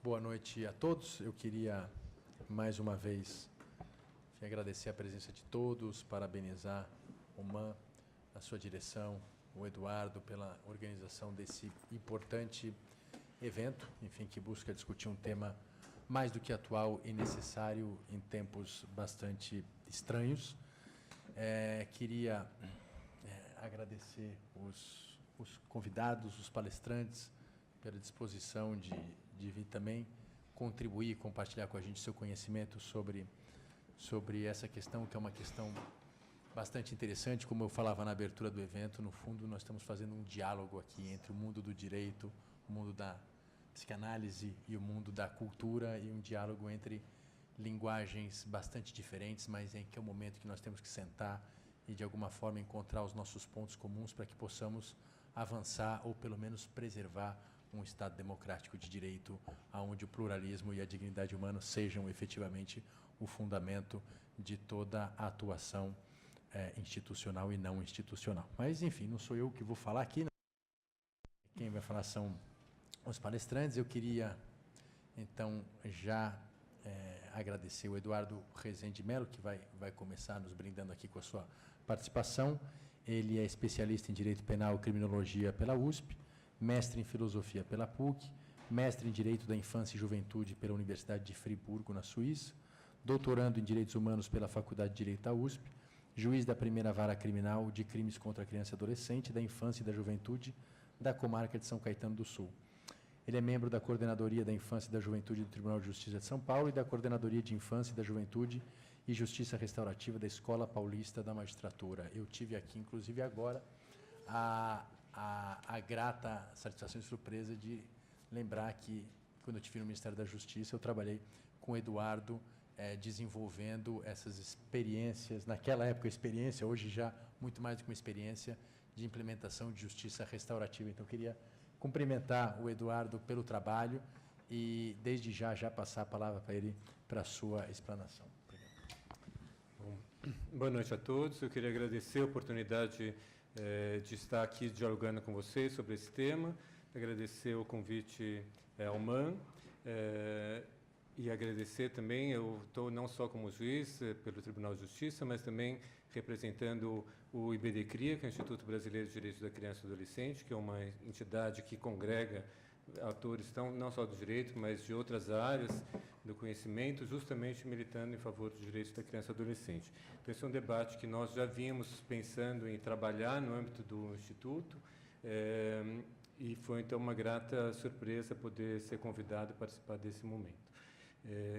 Boa noite a todos. Eu queria, mais uma vez, agradecer a presença de todos, parabenizar o MAN, a sua direção, o Eduardo, pela organização desse importante evento, enfim, que busca discutir um tema mais do que atual e necessário em tempos bastante estranhos. Queria agradecer os convidados, os palestrantes, pela disposição de vir também contribuir e compartilhar com a gente seu conhecimento sobre essa questão, que é uma questão bastante interessante. Como eu falava na abertura do evento, no fundo nós estamos fazendo um diálogo aqui entre o mundo do direito, o mundo da psicanálise e o mundo da cultura, e um diálogo entre linguagens bastante diferentes, mas em que é o momento que nós temos que sentar e, de alguma forma, encontrar os nossos pontos comuns para que possamos avançar ou, pelo menos, preservar um Estado democrático de direito, onde o pluralismo e a dignidade humana sejam efetivamente o fundamento de toda a atuação institucional e não institucional. Mas, enfim, não sou eu que vou falar aqui, não. Quem vai falar são os palestrantes. Eu queria, então, já agradecer o Eduardo Rezende Melo, que vai começar nos brindando aqui com a sua participação. Ele é especialista em Direito Penal e Criminologia pela USP, mestre em Filosofia pela PUC, mestre em Direito da Infância e Juventude pela Universidade de Friburgo, na Suíça, doutorando em Direitos Humanos pela Faculdade de Direito da USP, juiz da primeira vara criminal de crimes contra a criança e adolescente, da infância e da juventude da comarca de São Caetano do Sul. Ele é membro da Coordenadoria da Infância e da Juventude do Tribunal de Justiça de São Paulo e da Coordenadoria de Infância e da Juventude e Justiça Restaurativa da Escola Paulista da Magistratura. Eu tive aqui, inclusive, agora, a grata satisfação e surpresa de lembrar que, quando eu estive no Ministério da Justiça, eu trabalhei com o Eduardo desenvolvendo essas experiências, naquela época experiência, hoje já muito mais do que uma experiência, de implementação de justiça restaurativa. Então, eu queria cumprimentar o Eduardo pelo trabalho e, desde já passar a palavra para ele, para a sua explanação. Bom, boa noite a todos. Eu queria agradecer a oportunidade de estar aqui dialogando com vocês sobre esse tema, agradecer o convite ao MAN, e agradecer também, eu estou não só como juiz pelo Tribunal de Justiça, mas também representando o IBDCRIA, que é o Instituto Brasileiro de Direitos da Criança e do Adolescente, que é uma entidade que congrega atores não só do direito, mas de outras áreas do conhecimento, justamente militando em favor dos direitos da criança e adolescente. Então, esse é um debate que nós já vínhamos pensando em trabalhar no âmbito do Instituto, e foi, então, uma grata surpresa poder ser convidado a participar desse momento.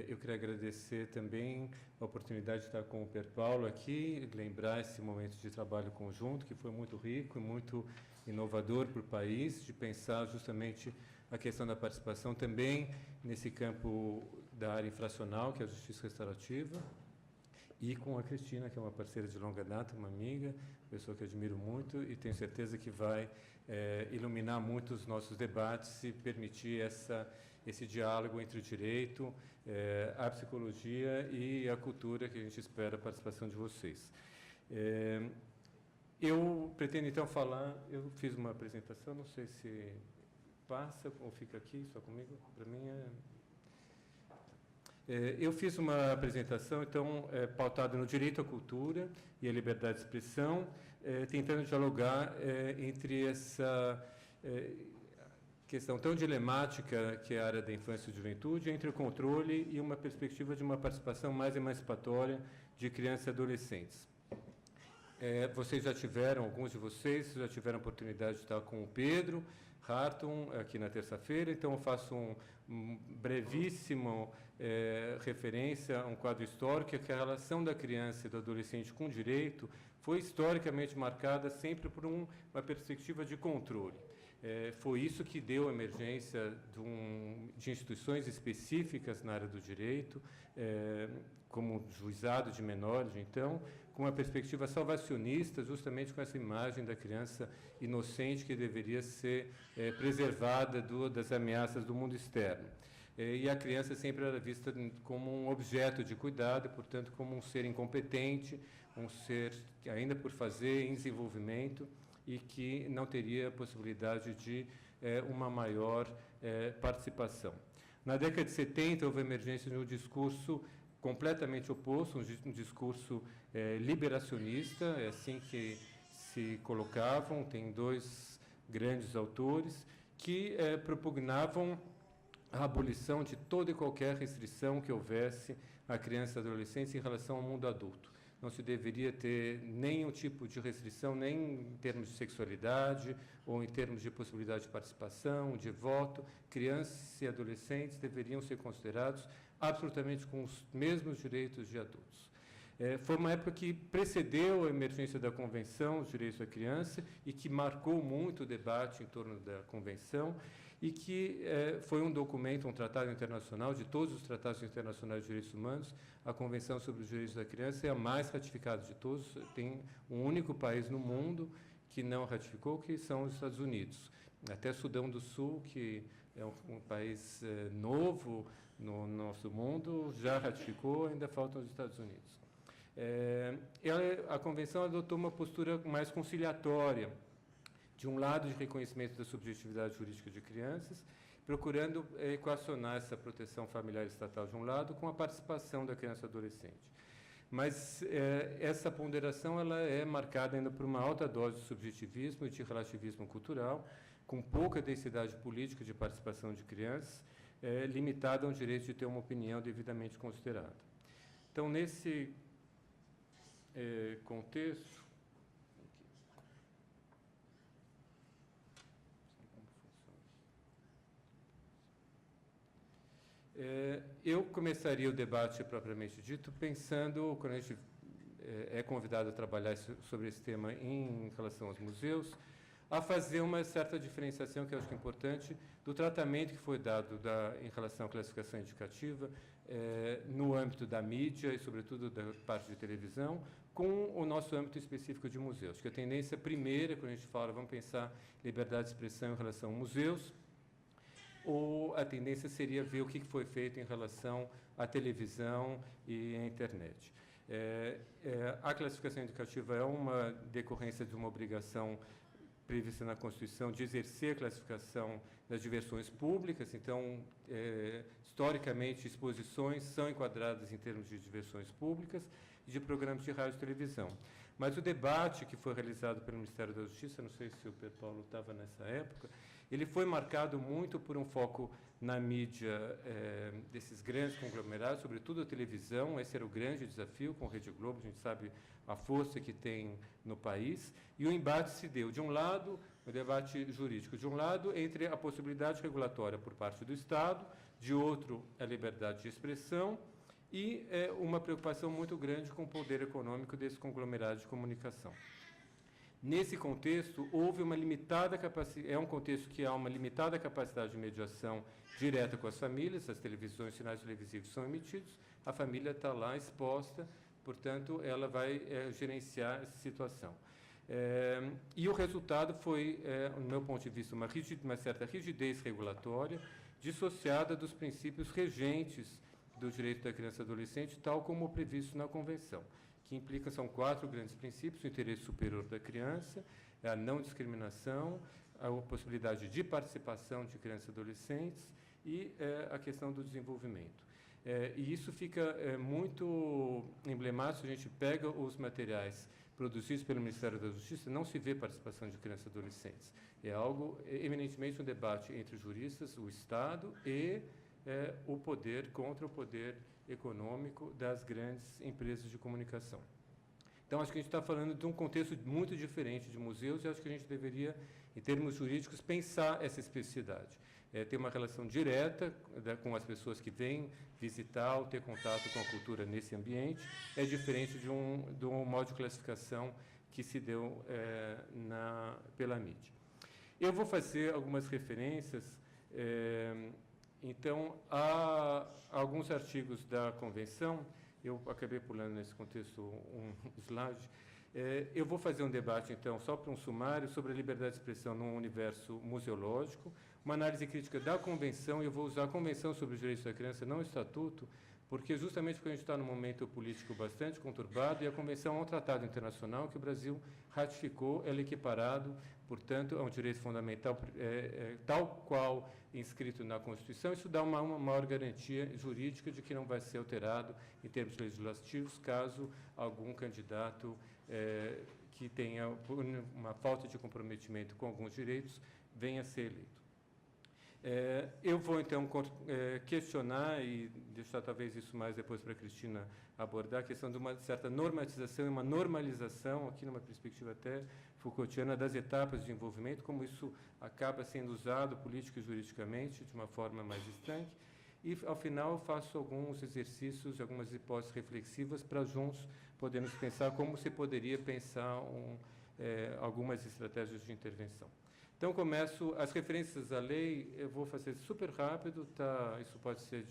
Eu queria agradecer também a oportunidade de estar com o Pier Paolo aqui, lembrar esse momento de trabalho conjunto, que foi muito rico e muito inovador para o país, de pensar justamente a questão da participação também nesse campo da área infracional, que é a justiça restaurativa, e com a Cristina, que é uma parceira de longa data, uma amiga, pessoa que admiro muito, e tenho certeza que vai iluminar muito os nossos debates e permitir esse diálogo entre o direito, a psicologia e a cultura, que a gente espera a participação de vocês. Eu pretendo, então, falar... Eu fiz uma apresentação, não sei se passa ou fica aqui só comigo. Para mim eu fiz uma apresentação, então, pautada no direito à cultura e à liberdade de expressão, tentando dialogar entre essa questão tão dilemática que é a área da infância e juventude, entre o controle e uma perspectiva de uma participação mais emancipatória de crianças e adolescentes. Vocês já tiveram, alguns de vocês já tiveram a oportunidade de estar com o Pedro Hartung aqui na terça-feira, então eu faço um brevíssimo referência a um quadro histórico, que a relação da criança e do adolescente com o direito foi historicamente marcada sempre por uma perspectiva de controle. Foi isso que deu a emergência de instituições específicas na área do direito, como o juizado de menores, então, com uma perspectiva salvacionista, justamente com essa imagem da criança inocente que deveria ser preservada das ameaças do mundo externo. E a criança sempre era vista como um objeto de cuidado, portanto, como um ser incompetente, um ser ainda por fazer, em desenvolvimento, e que não teria possibilidade de uma maior participação. Na década de 70, houve a emergência de um discurso completamente oposto, um discurso liberacionista, é assim que se colocavam. Tem dois grandes autores que propugnavam a abolição de toda e qualquer restrição que houvesse à criança e adolescência em relação ao mundo adulto. Não se deveria ter nenhum tipo de restrição, nem em termos de sexualidade ou em termos de possibilidade de participação, de voto. Crianças e adolescentes deveriam ser considerados absolutamente com os mesmos direitos de adultos. Foi uma época que precedeu a emergência da Convenção dos Direitos da Criança e que marcou muito o debate em torno da Convenção, e que foi um documento, um tratado internacional, de todos os tratados internacionais de direitos humanos, a Convenção sobre os Direitos da Criança é a mais ratificada de todos. Tem um único país no mundo que não ratificou, que são os Estados Unidos. Até Sudão do Sul, que é um país novo no nosso mundo, já ratificou, ainda faltam os Estados Unidos. A Convenção adotou uma postura mais conciliatória, de um lado, de reconhecimento da subjetividade jurídica de crianças, procurando equacionar essa proteção familiar estatal de um lado com a participação da criança e adolescente. Mas essa ponderação ela é marcada ainda por uma alta dose de subjetivismo e de relativismo cultural, com pouca densidade política de participação de crianças, limitada a um direito de ter uma opinião devidamente considerada. Então, nesse contexto, eu começaria o debate propriamente dito pensando, quando a gente é convidado a trabalhar sobre esse tema em relação aos museus, a fazer uma certa diferenciação, que eu acho que é importante, do tratamento que foi dado em relação à classificação indicativa no âmbito da mídia e, sobretudo, da parte de televisão, com o nosso âmbito específico de museus. Acho que a tendência primeira, quando a gente fala, vamos pensar liberdade de expressão em relação a museus, ou a tendência seria ver o que foi feito em relação à televisão e à internet. A classificação indicativa é uma decorrência de uma obrigação prevista na Constituição de exercer a classificação das diversões públicas. Então, historicamente, exposições são enquadradas em termos de diversões públicas e de programas de rádio e televisão. Mas o debate que foi realizado pelo Ministério da Justiça, não sei se o Pedro Paulo estava nessa época, ele foi marcado muito por um foco na mídia desses grandes conglomerados, sobretudo a televisão. Esse era o grande desafio com a Rede Globo, a gente sabe a força que tem no país, e o embate se deu, de um lado, o debate jurídico, de um lado, entre a possibilidade regulatória por parte do Estado, de outro, a liberdade de expressão, e uma preocupação muito grande com o poder econômico desse conglomerado de comunicação. Nesse contexto, houve uma limitada capacidade, é um contexto que há uma limitada capacidade de mediação direta com as famílias, as televisões, sinais televisivos são emitidos, a família está lá exposta, portanto, ela vai gerenciar essa situação. E o resultado foi, no meu ponto de vista, uma certa rigidez regulatória, dissociada dos princípios regentes do direito da criança e adolescente, tal como previsto na Convenção, que implica, são 4 grandes princípios: o interesse superior da criança, a não discriminação, a possibilidade de participação de crianças e adolescentes e a questão do desenvolvimento. E isso fica muito emblemático. A gente pega os materiais produzidos pelo Ministério da Justiça, não se vê participação de crianças e adolescentes. É algo eminentemente um debate entre juristas, o Estado e o poder contra o poder econômico das grandes empresas de comunicação. Então, acho que a gente está falando de um contexto muito diferente de museus, e acho que a gente deveria, em termos jurídicos, pensar essa especificidade. Ter uma relação direta com as pessoas que vêm visitar ou ter contato com a cultura nesse ambiente é diferente de um modo de classificação que se deu pela mídia. Eu vou fazer algumas referências. Então, há alguns artigos da Convenção, eu acabei pulando nesse contexto um slide. Eu vou fazer um debate, então, só para um sumário, sobre a liberdade de expressão no universo museológico, uma análise crítica da Convenção, e eu vou usar a Convenção sobre os Direitos da Criança, não o Estatuto, porque justamente porque a gente está num momento político bastante conturbado, e a Convenção é um tratado internacional que o Brasil ratificou, ela é equiparado, portanto, a um direito fundamental, tal qual inscrito na Constituição. Isso dá uma maior garantia jurídica de que não vai ser alterado em termos legislativos, caso algum candidato que tenha uma falta de comprometimento com alguns direitos venha a ser eleito. Eu vou, então, questionar e deixar, talvez, isso mais depois para a Cristina abordar, a questão de uma certa normatização e uma normalização, aqui numa perspectiva até Foucaultiana, das etapas de envolvimento, como isso acaba sendo usado político e juridicamente de uma forma mais estanque. E, ao final, faço alguns exercícios, algumas hipóteses reflexivas para juntos podermos pensar como se poderia pensar algumas estratégias de intervenção. Então, começo as referências à lei, eu vou fazer super rápido, tá? Isso pode ser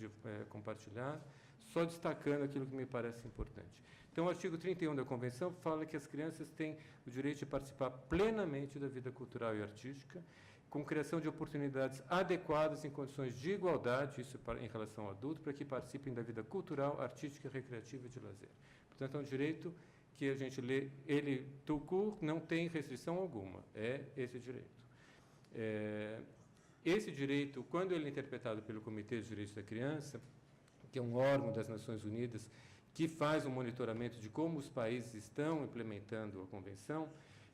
compartilhado, só destacando aquilo que me parece importante. Então, o artigo 31 da Convenção fala que as crianças têm o direito de participar plenamente da vida cultural e artística, com criação de oportunidades adequadas em condições de igualdade, isso em relação ao adulto, para que participem da vida cultural, artística, recreativa e de lazer. Portanto, é um direito que a gente lê, ele, tout court, não tem restrição alguma, é esse direito. Esse direito, quando ele é interpretado pelo Comitê de Direitos da Criança, que é um órgão das Nações Unidas que faz um monitoramento de como os países estão implementando a Convenção,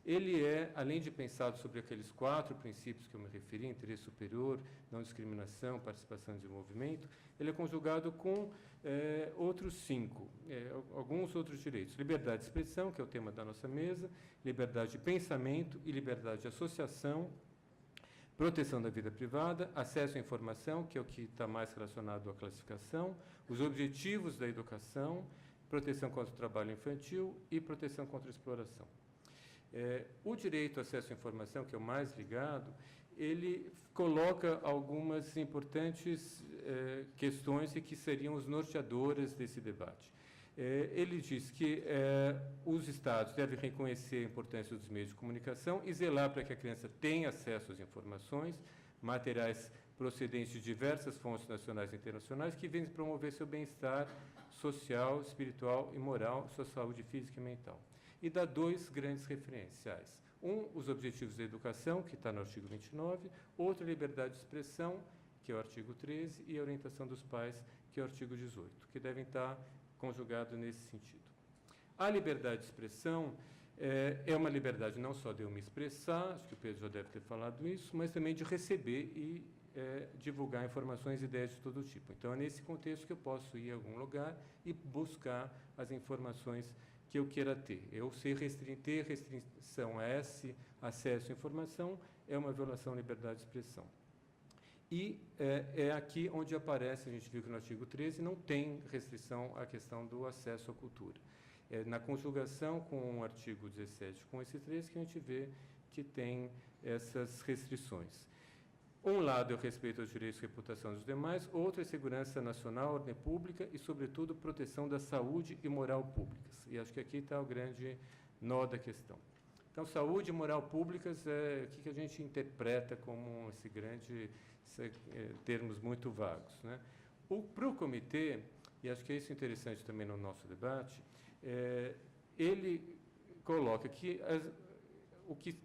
ele além de pensado sobre aqueles 4 princípios que eu me referi, interesse superior, não discriminação, participação e desenvolvimento, ele é conjugado com outros 5, alguns outros direitos. Liberdade de expressão, que é o tema da nossa mesa, liberdade de pensamento e liberdade de associação, proteção da vida privada, acesso à informação, que é o que está mais relacionado à classificação, os objetivos da educação, proteção contra o trabalho infantil e proteção contra a exploração. O direito ao acesso à informação, que é o mais ligado, ele coloca algumas importantes questões e que seriam os norteadoras desse debate. Ele diz que os Estados devem reconhecer a importância dos meios de comunicação e zelar para que a criança tenha acesso às informações, materiais procedentes de diversas fontes nacionais e internacionais que vêm promover seu bem-estar social, espiritual e moral, sua saúde física e mental. E dá 2 grandes referenciais. Os objetivos da educação, que está no artigo 29, outro, a liberdade de expressão, que é o artigo 13, e a orientação dos pais, que é o artigo 18, que devem estar conjugado nesse sentido. A liberdade de expressão é uma liberdade não só de eu me expressar, acho que o Pedro já deve ter falado isso, mas também de receber e divulgar informações e ideias de todo tipo. Então, é nesse contexto que eu posso ir a algum lugar e buscar as informações que eu queira ter. Eu ter restrição a esse acesso à informação é uma violação à liberdade de expressão. E é aqui onde aparece, a gente viu que no artigo 13 não tem restrição à questão do acesso à cultura. Na conjugação com o artigo 17, com esse 13, que a gente vê que tem essas restrições. Um lado é o respeito aos direitos e reputação dos demais, outro é segurança nacional, ordem pública e, sobretudo, proteção da saúde e moral públicas. E acho que aqui está o grande nó da questão. Então, saúde e moral públicas o que a gente interpreta como esse grande termos muito vagos, né? Para o comitê, e acho que é isso interessante também no nosso debate, ele coloca que o que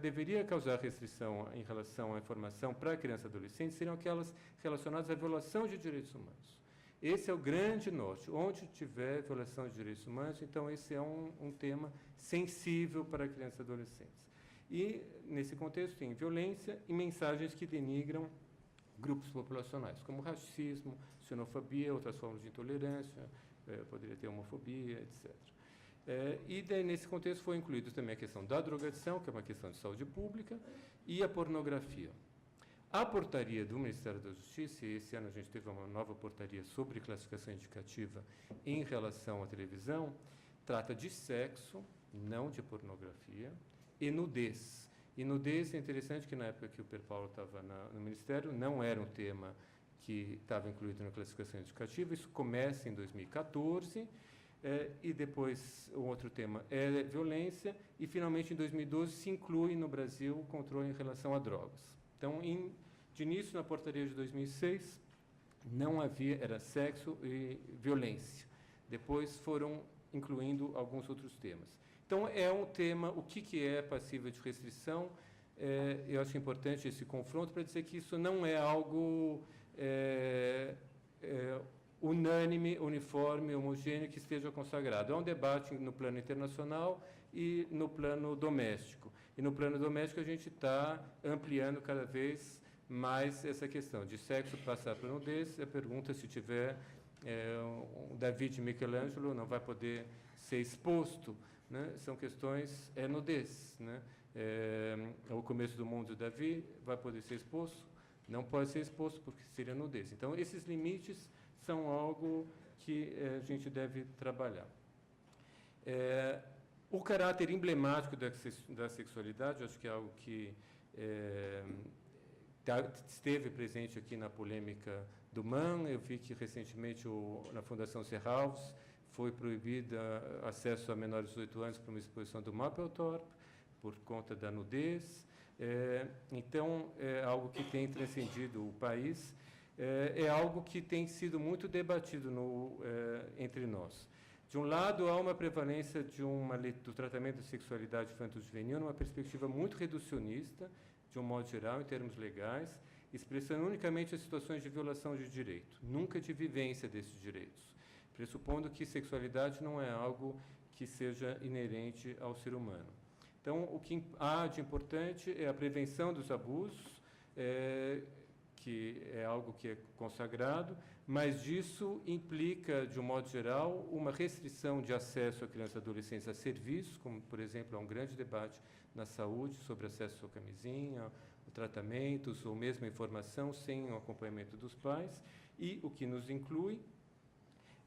deveria causar restrição em relação à informação para a criança e adolescente seriam aquelas relacionadas à violação de direitos humanos. Esse é o grande norte. Onde tiver violação de direitos humanos, então esse é um tema sensível para crianças e adolescentes. E, nesse contexto, tem violência e mensagens que denigram grupos populacionais, como racismo, xenofobia, outras formas de intolerância, poderia ter homofobia, etc. E daí, nesse contexto, foi incluído também a questão da drogadição, que é uma questão de saúde pública, e a pornografia. A portaria do Ministério da Justiça, e esse ano a gente teve uma nova portaria sobre classificação indicativa em relação à televisão, trata de sexo, não de pornografia, e nudez. E nudez é interessante que, na época que o Pedro Paulo estava no Ministério, não era um tema que estava incluído na classificação indicativa, isso começa em 2014, e depois o outro tema é violência, e finalmente em 2012 se inclui no Brasil o controle em relação a drogas. Então, de início, na portaria de 2006, não havia, era sexo e violência. Depois foram incluindo alguns outros temas. Então, é um tema, o que é passível de restrição, eu acho importante esse confronto para dizer que isso não é algo unânime, uniforme, homogêneo, que esteja consagrado. É um debate no plano internacional e no plano doméstico. E no plano doméstico a gente está ampliando cada vez mais essa questão de sexo passar para nudez. A pergunta, se tiver o David Michelangelo não vai poder ser exposto, né? São questões, nudez, né? O começo do mundo de Davi vai poder ser exposto? Não pode ser exposto porque seria nudez. Então, esses limites são algo que a gente deve trabalhar. O caráter emblemático da sexualidade, acho que é algo que esteve presente aqui na polêmica do MAN. Eu vi que recentemente na Fundação Serralves foi proibido acesso a menores de 18 anos para uma exposição do Mapplethorpe por conta da nudez. Então, é algo que tem transcendido o país, é algo que tem sido muito debatido entre nós. De um lado, há uma prevalência do tratamento de sexualidade infanto-juvenil numa perspectiva muito reducionista, de um modo geral, em termos legais, expressando unicamente as situações de violação de direito, nunca de vivência desses direitos, pressupondo que sexualidade não é algo que seja inerente ao ser humano. Então, o que há de importante é a prevenção dos abusos, que é algo que é consagrado, mas disso implica, de um modo geral, uma restrição de acesso a crianças e adolescentes a serviços, como, por exemplo, há um grande debate na saúde sobre acesso à camisinha, tratamentos ou mesmo informação sem o acompanhamento dos pais, e o que nos inclui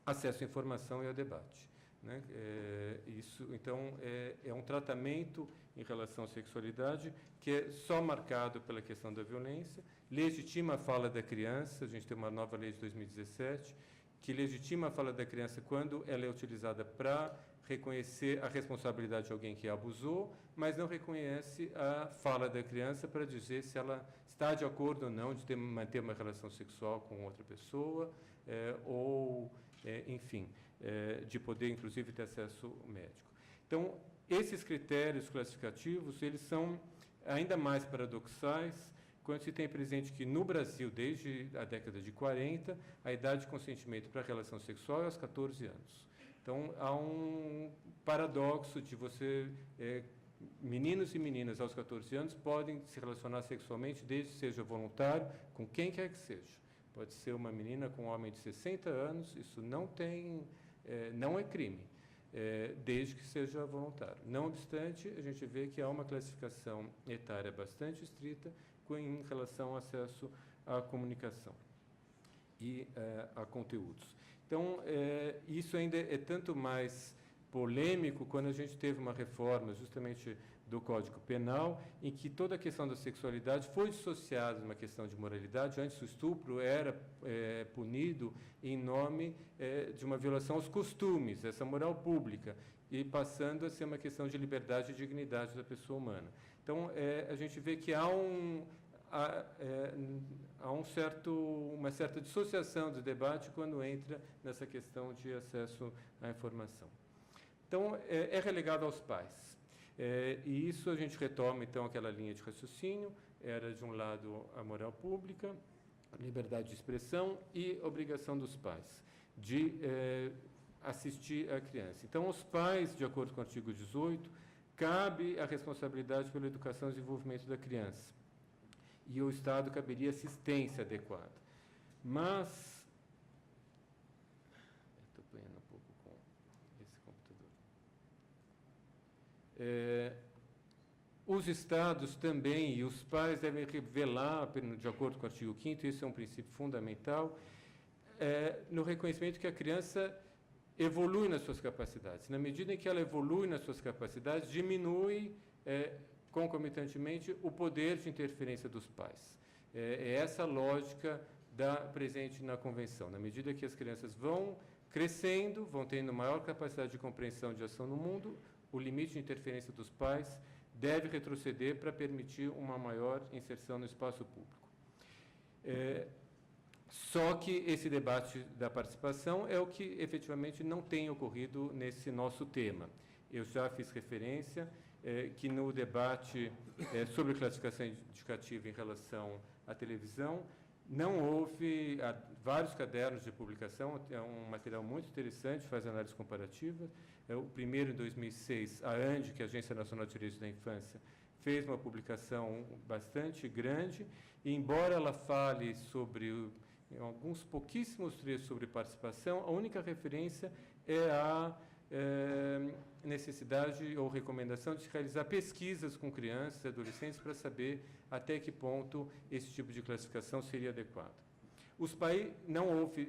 acesso à informação e ao debate. Né? Então, é um tratamento em relação à sexualidade que é só marcado pela questão da violência, legitima a fala da criança. A gente tem uma nova lei de 2017 que legitima a fala da criança quando ela é utilizada para reconhecer a responsabilidade de alguém que a abusou, mas não reconhece a fala da criança para dizer se ela está de acordo ou não de manter uma relação sexual com outra pessoa, enfim, de poder, inclusive, ter acesso médico. Então, esses critérios classificativos, eles são ainda mais paradoxais quando se tem presente que, no Brasil, desde a década de 40, a idade de consentimento para a relação sexual é aos 14 anos. Então, há um paradoxo de meninos e meninas aos 14 anos podem se relacionar sexualmente desde que seja voluntário, com quem quer que seja. Pode ser uma menina com um homem de 60 anos, isso não é crime, desde que seja voluntário. Não obstante, a gente vê que há uma classificação etária bastante estrita em relação ao acesso à comunicação e a conteúdos. Então, isso ainda é tanto mais polêmico quando a gente teve uma reforma justamente do Código Penal, em que toda a questão da sexualidade foi dissociada de uma questão de moralidade. Antes, o estupro era punido em nome de uma violação aos costumes, essa moral pública, e passando a ser uma questão de liberdade e dignidade da pessoa humana. Então, a gente vê que há uma certa dissociação do debate quando entra nessa questão de acesso à informação. Então, é relegado aos pais. E isso a gente retoma, então, aquela linha de raciocínio. Era, de um lado, a moral pública, a liberdade de expressão e obrigação dos pais de assistir a criança. Então, aos pais, de acordo com o artigo 18, cabe a responsabilidade pela educação e desenvolvimento da criança. E ao Estado caberia assistência adequada. Mas, estou apanhando um pouco com esse computador. Os Estados também e os pais devem revelar, de acordo com o artigo 5º, isso é um princípio fundamental, no reconhecimento que a criança evolui nas suas capacidades. Na medida em que ela evolui nas suas capacidades, diminui concomitantemente o poder de interferência dos pais. É essa lógica presente na Convenção. Na medida que as crianças vão crescendo, vão tendo maior capacidade de compreensão de ação no mundo, o limite de interferência dos pais deve retroceder para permitir uma maior inserção no espaço público. Só que esse debate da participação é o que efetivamente não tem ocorrido nesse nosso tema. Eu já fiz referência que no debate sobre classificação indicativa em relação à televisão, não houve vários cadernos de publicação, é um material muito interessante, faz análise comparativa. O primeiro, em 2006, a ANDI, que é a Agência Nacional de Direitos da Infância, fez uma publicação bastante grande, e embora ela fale sobre alguns pouquíssimos trechos sobre participação, a única referência é a necessidade ou recomendação de se realizar pesquisas com crianças e adolescentes para saber até que ponto esse tipo de classificação seria adequado.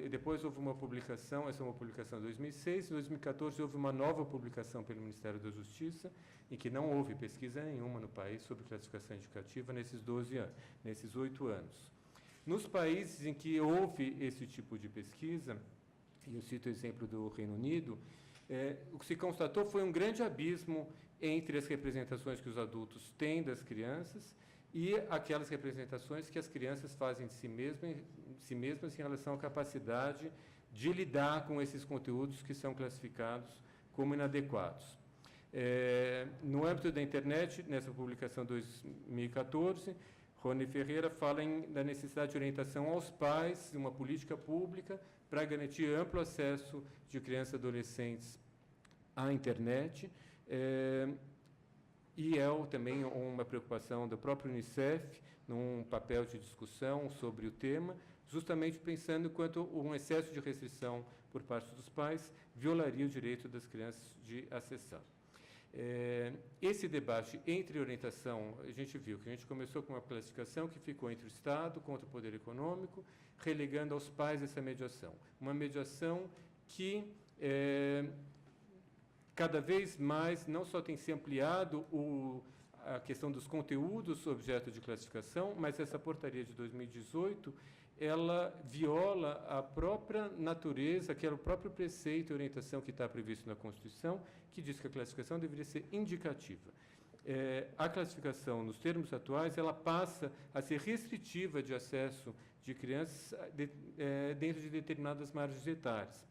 Depois houve uma publicação, essa é uma publicação de 2006, em 2014 houve uma nova publicação pelo Ministério da Justiça, em que não houve pesquisa nenhuma no país sobre classificação indicativa nesses 8 anos. Nos países em que houve esse tipo de pesquisa, e eu cito o exemplo do Reino Unido, o que se constatou foi um grande abismo entre as representações que os adultos têm das crianças e aquelas representações que as crianças fazem de si mesmas em relação à capacidade de lidar com esses conteúdos que são classificados como inadequados. No âmbito da internet, nessa publicação de 2014, Rony Ferreira fala da necessidade de orientação aos pais, de uma política pública para garantir amplo acesso de crianças e adolescentes à internet, e também uma preocupação do próprio Unicef, num papel de discussão sobre o tema, justamente pensando quanto um excesso de restrição por parte dos pais violaria o direito das crianças de acessar. Esse debate entre orientação, a gente viu que a gente começou com uma classificação que ficou entre o Estado contra o poder econômico, relegando aos pais essa mediação. Uma mediação que cada vez mais não só tem se ampliado a questão dos conteúdos objeto de classificação, mas essa portaria de 2018, ela viola a própria natureza, que era o próprio preceito e orientação que está previsto na Constituição, que diz que a classificação deveria ser indicativa. A classificação, nos termos atuais, ela passa a ser restritiva de acesso de crianças dentro de determinadas margens etárias.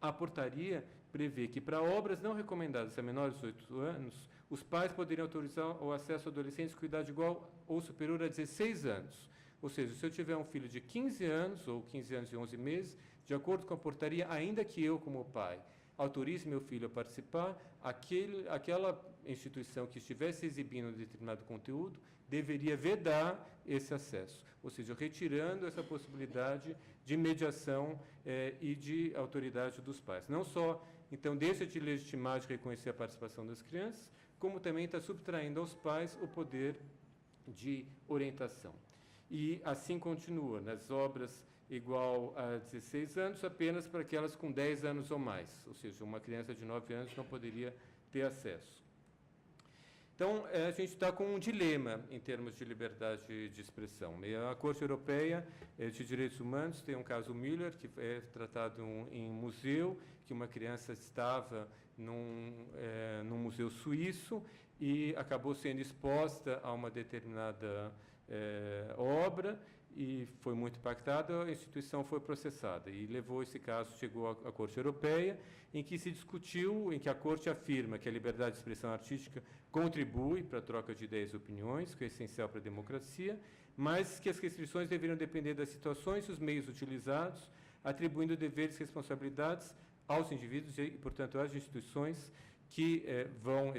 A portaria prevê que, para obras não recomendadas a menores de 18 anos, os pais poderiam autorizar o acesso a adolescentes com idade igual ou superior a 16 anos. Ou seja, se eu tiver um filho de 15 anos ou 15 anos e 11 meses, de acordo com a portaria, ainda que eu, como pai, autorize meu filho a participar, aquela instituição que estivesse exibindo um determinado conteúdo deveria vedar esse acesso, ou seja, retirando essa possibilidade de mediação e de autoridade dos pais. Não só, então, deixa de legitimar, de reconhecer a participação das crianças, como também está subtraindo aos pais o poder de orientação. E assim continua, nas obras igual a 16 anos, apenas para aquelas com 10 anos ou mais, ou seja, uma criança de 9 anos não poderia ter acesso. Então, a gente está com um dilema em termos de liberdade de expressão. A Corte Europeia de Direitos Humanos tem um caso Miller, que é tratado em um museu, que uma criança estava num museu suíço e acabou sendo exposta a uma determinada obra e foi muito impactada, a instituição foi processada e levou esse caso, chegou à Corte Europeia, em que se discutiu, em que a Corte afirma que a liberdade de expressão artística contribui para a troca de ideias e opiniões, que é essencial para a democracia, mas que as restrições deveriam depender das situações e os meios utilizados, atribuindo deveres e responsabilidades aos indivíduos e, portanto, às instituições que vão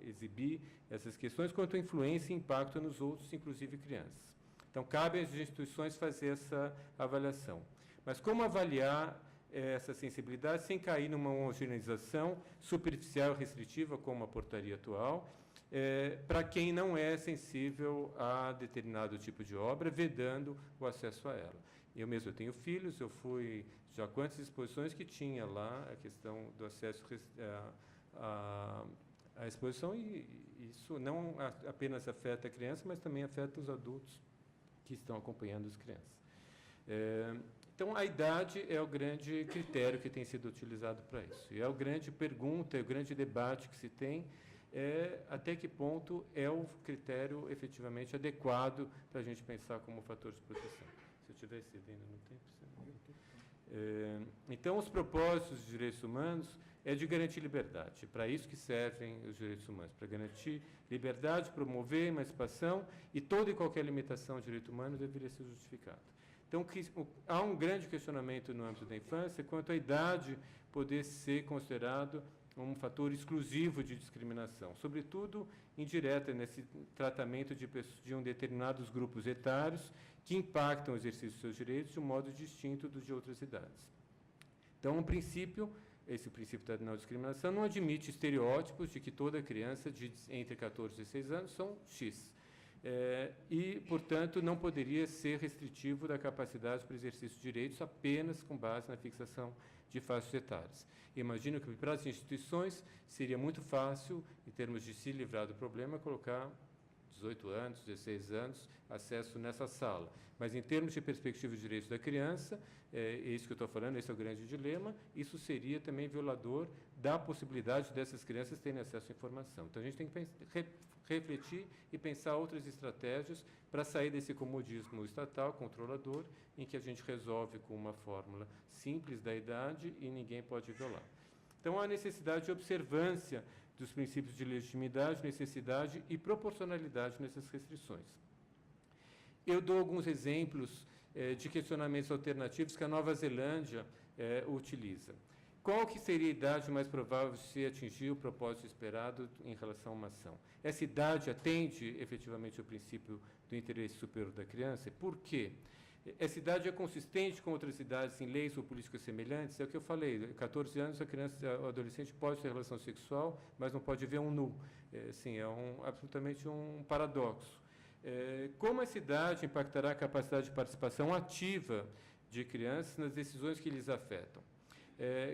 exibir essas questões quanto à influência e impacto nos outros, inclusive crianças. Então, cabe às instituições fazer essa avaliação. Mas como avaliar essa sensibilidade sem cair numa homogeneização superficial e restritiva, como a portaria atual, para quem não é sensível a determinado tipo de obra, vedando o acesso a ela. Eu mesmo tenho filhos, eu fui já quantas exposições que tinha lá a questão do acesso à exposição, e isso não apenas afeta a criança, mas também afeta os adultos que estão acompanhando as crianças. Então, a idade é o grande critério que tem sido utilizado para isso. E é a grande pergunta, é o grande debate que se tem, até que ponto é o critério efetivamente adequado para a gente pensar como fator de proteção. Se eu tivesse ainda no tempo... Então, os propósitos de direitos humanos, é de garantir liberdade. Para isso que servem os direitos humanos, para garantir liberdade, promover a emancipação, e toda e qualquer limitação ao direito humano deveria ser justificada. Então, há um grande questionamento no âmbito da infância quanto à idade poder ser considerado um fator exclusivo de discriminação, sobretudo indireta nesse tratamento de determinados grupos etários que impactam o exercício dos seus direitos de um modo distinto do de outras idades. Então, esse princípio da não discriminação não admite estereótipos de que toda criança entre 14 e 16 anos são X. E, portanto, não poderia ser restritivo da capacidade para exercício de direitos apenas com base na fixação de faixas etárias. Imagino que, para as instituições, seria muito fácil, em termos de se livrar do problema, colocar 18 anos, 16 anos, acesso nessa sala. Mas, em termos de perspectiva de direitos da criança, é isso que eu estou falando, esse é o grande dilema, isso seria também violador da possibilidade dessas crianças terem acesso à informação. Então, a gente tem que refletir e pensar outras estratégias para sair desse comodismo estatal, controlador, em que a gente resolve com uma fórmula simples da idade e ninguém pode violar. Então, há necessidade de observância dos princípios de legitimidade, necessidade e proporcionalidade nessas restrições. Eu dou alguns exemplos de questionamentos alternativos que a Nova Zelândia utiliza. Qual que seria a idade mais provável de se atingir o propósito esperado em relação a uma ação? Essa idade atende efetivamente ao princípio do interesse superior da criança? Por quê? Essa idade é consistente com outras idades em leis ou políticas semelhantes? É o que eu falei, 14 anos a criança, o adolescente pode ter relação sexual, mas não pode ver um nu. Absolutamente um paradoxo. Como essa idade impactará a capacidade de participação ativa de crianças nas decisões que lhes afetam?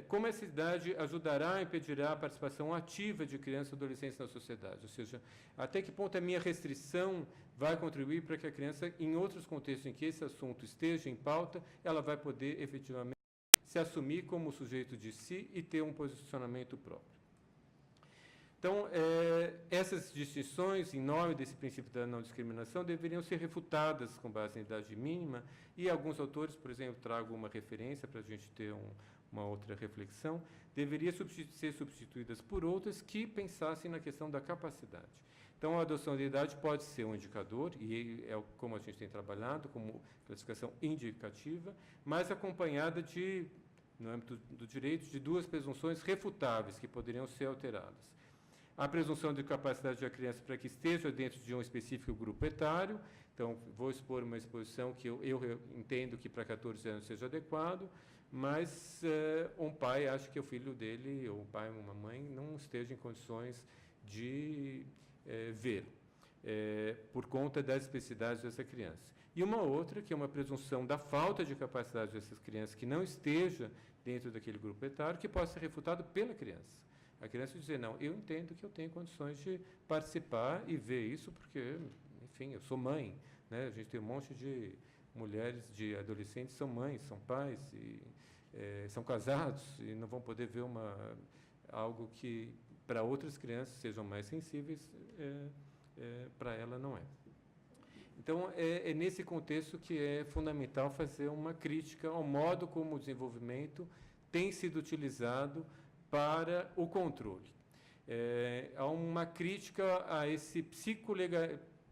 Como essa idade ajudará e impedirá a participação ativa de crianças e adolescentes na sociedade? Ou seja, até que ponto a minha restrição vai contribuir para que a criança, em outros contextos em que esse assunto esteja em pauta, ela vai poder efetivamente se assumir como sujeito de si e ter um posicionamento próprio. Então, essas distinções, em nome desse princípio da não discriminação, deveriam ser refutadas com base na idade mínima, e alguns autores, por exemplo, trago uma referência para a gente ter uma outra reflexão, deveriam ser substituídas por outras que pensassem na questão da capacidade. Então, a adoção de idade pode ser um indicador, e é como a gente tem trabalhado, como classificação indicativa, mas acompanhada no âmbito do direito, de duas presunções refutáveis que poderiam ser alteradas. A presunção de capacidade da criança para que esteja dentro de um específico grupo etário. Então, vou expor uma exposição que eu entendo que para 14 anos seja adequado, mas um pai acha que o filho dele, ou um pai ou uma mãe, não esteja em condições de ver, por conta das especificidades dessa criança. E uma outra, que é uma presunção da falta de capacidade dessas crianças que não esteja dentro daquele grupo etário, que pode ser refutado pela criança. A criança dizer, não, eu entendo que eu tenho condições de participar e ver isso, porque, enfim, eu sou mãe, né? A gente tem um monte de mulheres, de adolescentes, são mães, são pais, e são casados, e não vão poder ver algo que, para outras crianças, sejam mais sensíveis, para ela não é. Então, é nesse contexto que é fundamental fazer uma crítica ao modo como o desenvolvimento tem sido utilizado para o controle. Há uma crítica a esse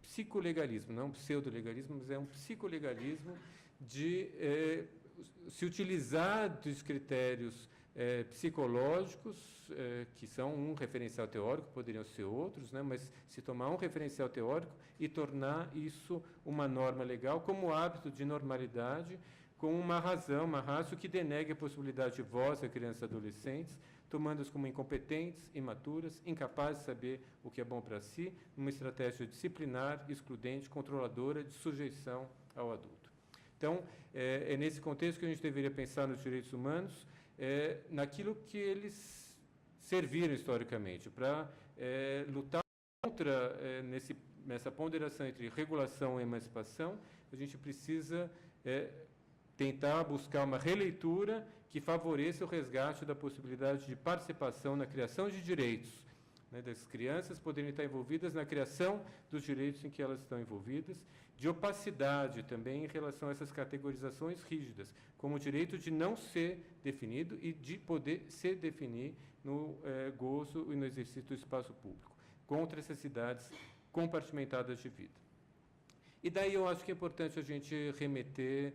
psicolegalismo, não pseudolegalismo, mas é um psicolegalismo de se utilizar dos critérios psicológicos, que são um referencial teórico, poderiam ser outros, né, mas se tomar um referencial teórico e tornar isso uma norma legal como hábito de normalidade, com uma ratio que denegue a possibilidade de voz a crianças e adolescentes, tomando-as como incompetentes, imaturas, incapazes de saber o que é bom para si, uma estratégia disciplinar, excludente, controladora, de sujeição ao adulto. Então, é nesse contexto que a gente deveria pensar nos direitos humanos, naquilo que eles serviram historicamente, para lutar contra, nessa ponderação entre regulação e emancipação, a gente precisa tentar buscar uma releitura que favoreça o resgate da possibilidade de participação na criação de direitos né, das crianças poderem estar envolvidas na criação dos direitos em que elas estão envolvidas, de opacidade também em relação a essas categorizações rígidas, como o direito de não ser definido e de poder se definir no gozo e no exercício do espaço público, contra essas cidades compartimentadas de vida. E daí eu acho que é importante a gente remeter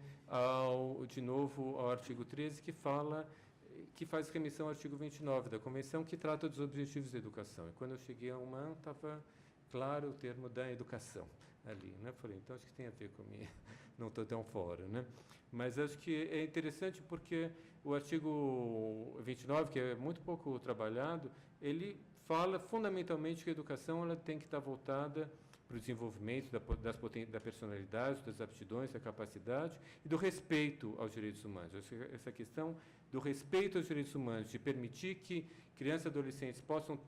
de novo ao artigo 13, que faz remissão ao artigo 29 da Convenção, que trata dos objetivos da educação. E quando eu cheguei a UMAN, estava claro o termo da educação ali, né? Falei, então acho que tem a ver comigo, não estou tão fora, né? Mas acho que é interessante porque o artigo 29, que é muito pouco trabalhado, ele fala fundamentalmente que a educação ela tem que estar voltada para o desenvolvimento da personalidade, das aptidões, da capacidade e do respeito aos direitos humanos. Essa questão do respeito aos direitos humanos, de permitir que crianças e adolescentes possam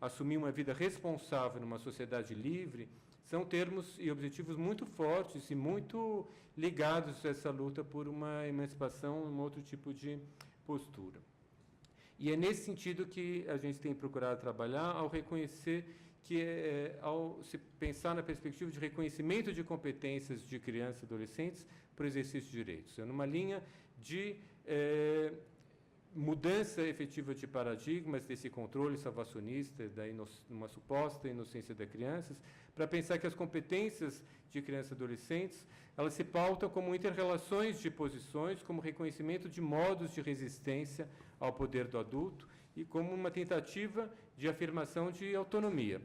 assumir uma vida responsável numa sociedade livre, são termos e objetivos muito fortes e muito ligados a essa luta por uma emancipação, um outro tipo de postura. E é nesse sentido que a gente tem procurado trabalhar ao reconhecer que, ao se pensar na perspectiva de reconhecimento de competências de crianças e adolescentes para o exercício de direitos. É numa linha de mudança efetiva de paradigmas desse controle salvacionista, uma suposta inocência das crianças, para pensar que as competências de crianças e adolescentes elas se pautam como interrelações de posições, como reconhecimento de modos de resistência ao poder do adulto e como uma tentativa de afirmação de autonomia.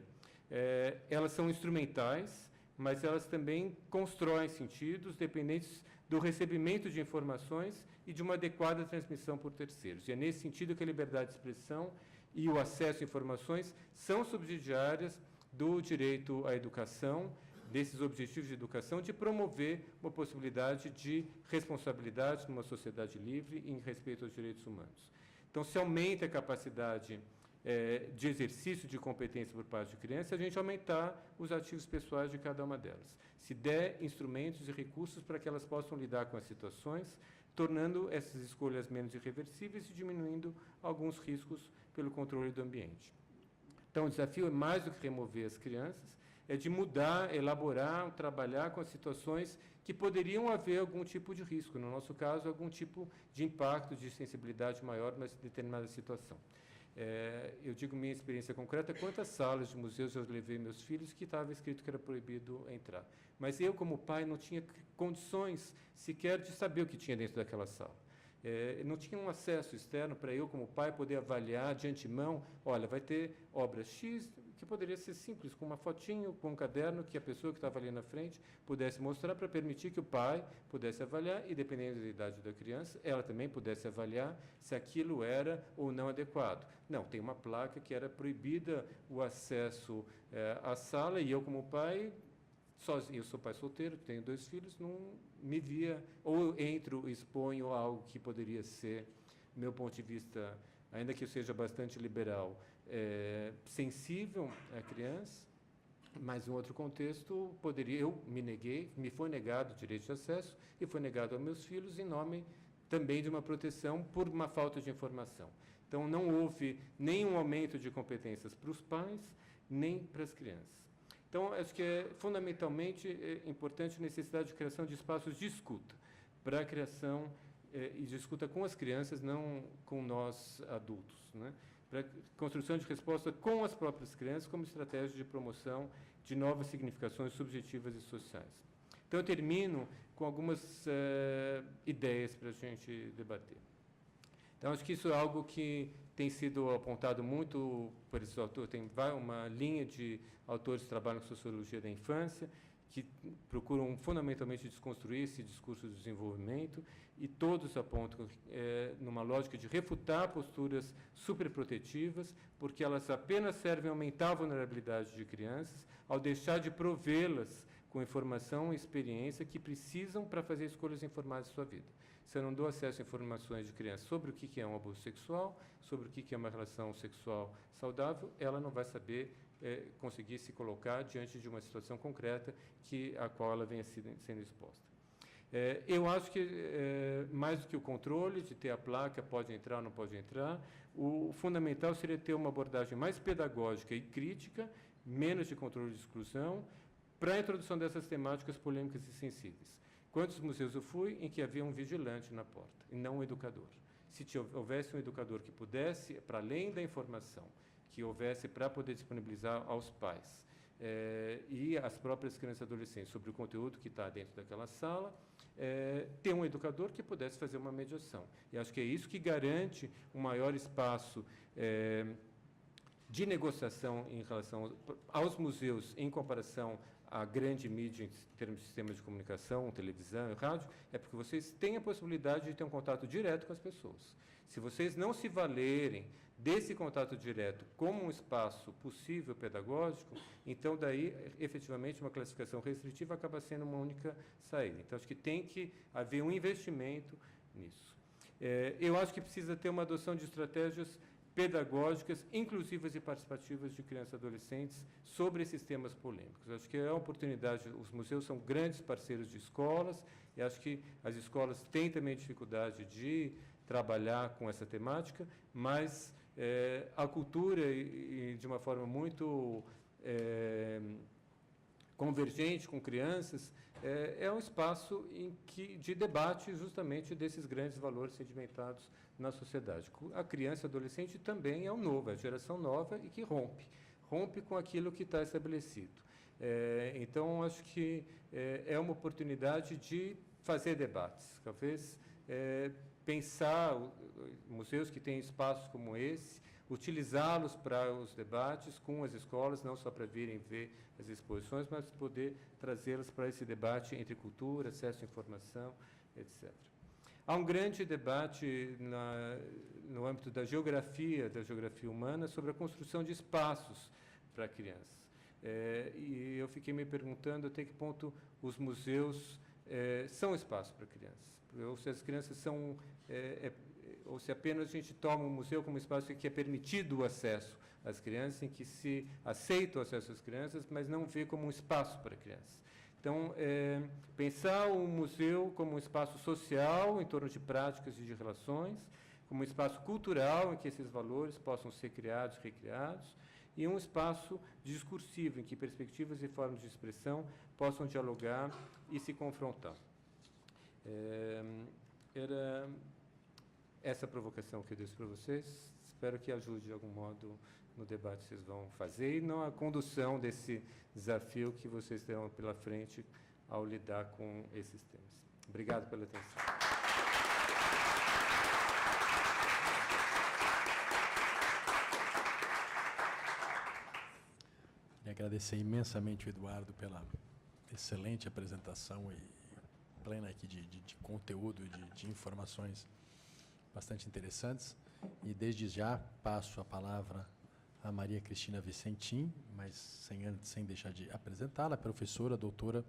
Elas são instrumentais, mas elas também constroem sentidos dependentes do recebimento de informações e de uma adequada transmissão por terceiros. E é nesse sentido que a liberdade de expressão e o acesso a informações são subsidiárias do direito à educação, desses objetivos de educação, de promover uma possibilidade de responsabilidade numa sociedade livre em respeito aos direitos humanos. Então, se aumenta a capacidade de exercício de competência por parte de crianças, a gente aumentar os ativos pessoais de cada uma delas. Se der instrumentos e recursos para que elas possam lidar com as situações, tornando essas escolhas menos irreversíveis e diminuindo alguns riscos pelo controle do ambiente. Então, o desafio é mais do que remover as crianças, é de mudar, elaborar, trabalhar com as situações que poderiam haver algum tipo de risco, no nosso caso, algum tipo de impacto, de sensibilidade maior numa determinada situação. Eu digo minha experiência concreta, quantas salas de museus eu levei meus filhos que estava escrito que era proibido entrar. Mas eu, como pai, não tinha condições sequer de saber o que tinha dentro daquela sala. Não tinha um acesso externo para eu, como pai, poder avaliar de antemão, olha, vai ter obra X, que poderia ser simples, com uma fotinho, com um caderno, que a pessoa que estava ali na frente pudesse mostrar para permitir que o pai pudesse avaliar e, dependendo da idade da criança, ela também pudesse avaliar se aquilo era ou não adequado. Não, tem uma placa que era proibida o acesso à sala e eu, como pai, sozinho, eu sou pai solteiro, tenho 2 filhos, não me via, ou entro, exponho algo que poderia ser, do meu ponto de vista, ainda que eu seja bastante liberal, sensível à criança, mas em outro contexto, eu me foi negado o direito de acesso e foi negado aos meus filhos em nome também de uma proteção por uma falta de informação. Então, não houve nenhum aumento de competências para os pais, nem para as crianças. Então, acho que é fundamentalmente importante a necessidade de criação de espaços de escuta, para a criação e de escuta com as crianças, não com nós adultos, né? Para a construção de resposta com as próprias crianças como estratégia de promoção de novas significações subjetivas e sociais. Então, eu termino com algumas ideias para a gente debater. Então, acho que isso é algo que tem sido apontado muito por esses autores. Tem uma linha de autores que trabalham com sociologia da infância, que procuram fundamentalmente desconstruir esse discurso de desenvolvimento, e todos apontam numa lógica de refutar posturas superprotetivas, porque elas apenas servem a aumentar a vulnerabilidade de crianças, ao deixar de provê-las com informação e experiência que precisam para fazer escolhas informadas de sua vida. Se eu não dou acesso a informações de criança sobre o que é um abuso sexual, sobre o que é uma relação sexual saudável, ela não vai saber conseguir se colocar diante de uma situação concreta a qual ela venha sendo exposta. Eu acho que, mais do que o controle de ter a placa, pode entrar ou não pode entrar, o fundamental seria ter uma abordagem mais pedagógica e crítica, menos de controle de exclusão, para a introdução dessas temáticas polêmicas e sensíveis. Quantos museus eu fui em que havia um vigilante na porta, e não um educador? Se houvesse um educador que pudesse, para além da informação, que houvesse para poder disponibilizar aos pais e às próprias crianças e adolescentes sobre o conteúdo que está dentro daquela sala, ter um educador que pudesse fazer uma mediação. E acho que é isso que garante um maior espaço de negociação em relação aos museus, em comparação à grande mídia em termos de sistemas de comunicação, televisão e rádio, é porque vocês têm a possibilidade de ter um contato direto com as pessoas. Se vocês não se valerem desse contato direto como um espaço possível pedagógico, então daí, efetivamente, uma classificação restritiva acaba sendo uma única saída. Então, acho que tem que haver um investimento nisso. Eu acho que precisa ter uma adoção de estratégias pedagógicas, inclusivas e participativas de crianças e adolescentes sobre esses temas polêmicos. Acho que é uma oportunidade, os museus são grandes parceiros de escolas, e acho que as escolas têm também dificuldade de trabalhar com essa temática, mas a cultura, e de uma forma muito convergente com crianças, é um espaço de debate justamente desses grandes valores sedimentados na sociedade. A criança e adolescente também é novo, é a geração nova e que rompe com aquilo que está estabelecido. Então, acho que é uma oportunidade de fazer debates, talvez pensar museus que têm espaços como esse, utilizá-los para os debates com as escolas, não só para virem ver as exposições, mas poder trazê-las para esse debate entre cultura, acesso à informação, etc. Há um grande debate no âmbito da geografia humana, sobre a construção de espaços para crianças. E eu fiquei me perguntando até que ponto os museus são espaços para crianças, ou se as crianças são... ou se apenas a gente toma o museu como um espaço em que é permitido o acesso às crianças, em que se aceita o acesso às crianças, mas não vê como um espaço para crianças. Então, pensar o museu como um espaço social, em torno de práticas e de relações, como um espaço cultural, em que esses valores possam ser criados, recriados, e um espaço discursivo, em que perspectivas e formas de expressão possam dialogar e se confrontar. Era essa provocação que eu disse para vocês. Espero que ajude, de algum modo, no debate que vocês vão fazer e na condução desse desafio que vocês terão pela frente ao lidar com esses temas. Obrigado pela atenção. Queria agradecer imensamente o Eduardo pela excelente apresentação e plena aqui de conteúdo, de informações bastante interessantes. E, desde já, passo a palavra a Maria Cristina Vicentim, mas sem deixar de apresentá-la, professora, doutora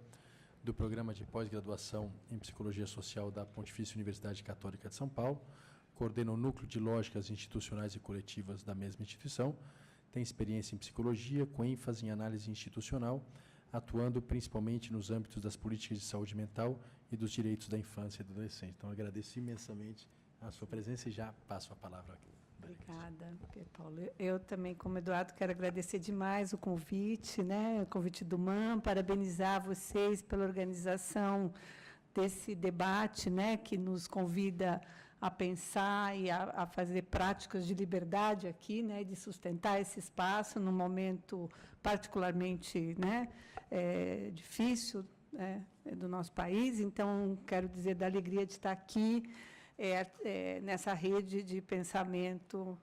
do Programa de Pós-Graduação em Psicologia Social da Pontifícia Universidade Católica de São Paulo, coordena o Núcleo de Lógicas Institucionais e Coletivas da mesma instituição, tem experiência em psicologia, com ênfase em análise institucional, atuando principalmente nos âmbitos das políticas de saúde mental e dos direitos da infância e do adolescente. Então, agradeço imensamente a sua presença e já passo a palavra aqui. Obrigada, Pedro Paulo. Eu também, como Eduardo, quero agradecer demais o convite, o convite do MAM, parabenizar vocês pela organização desse debate, que nos convida a pensar e a fazer práticas de liberdade aqui, de sustentar esse espaço num momento particularmente difícil do nosso país. Então, quero dizer da alegria de estar aqui, nessa rede de pensamento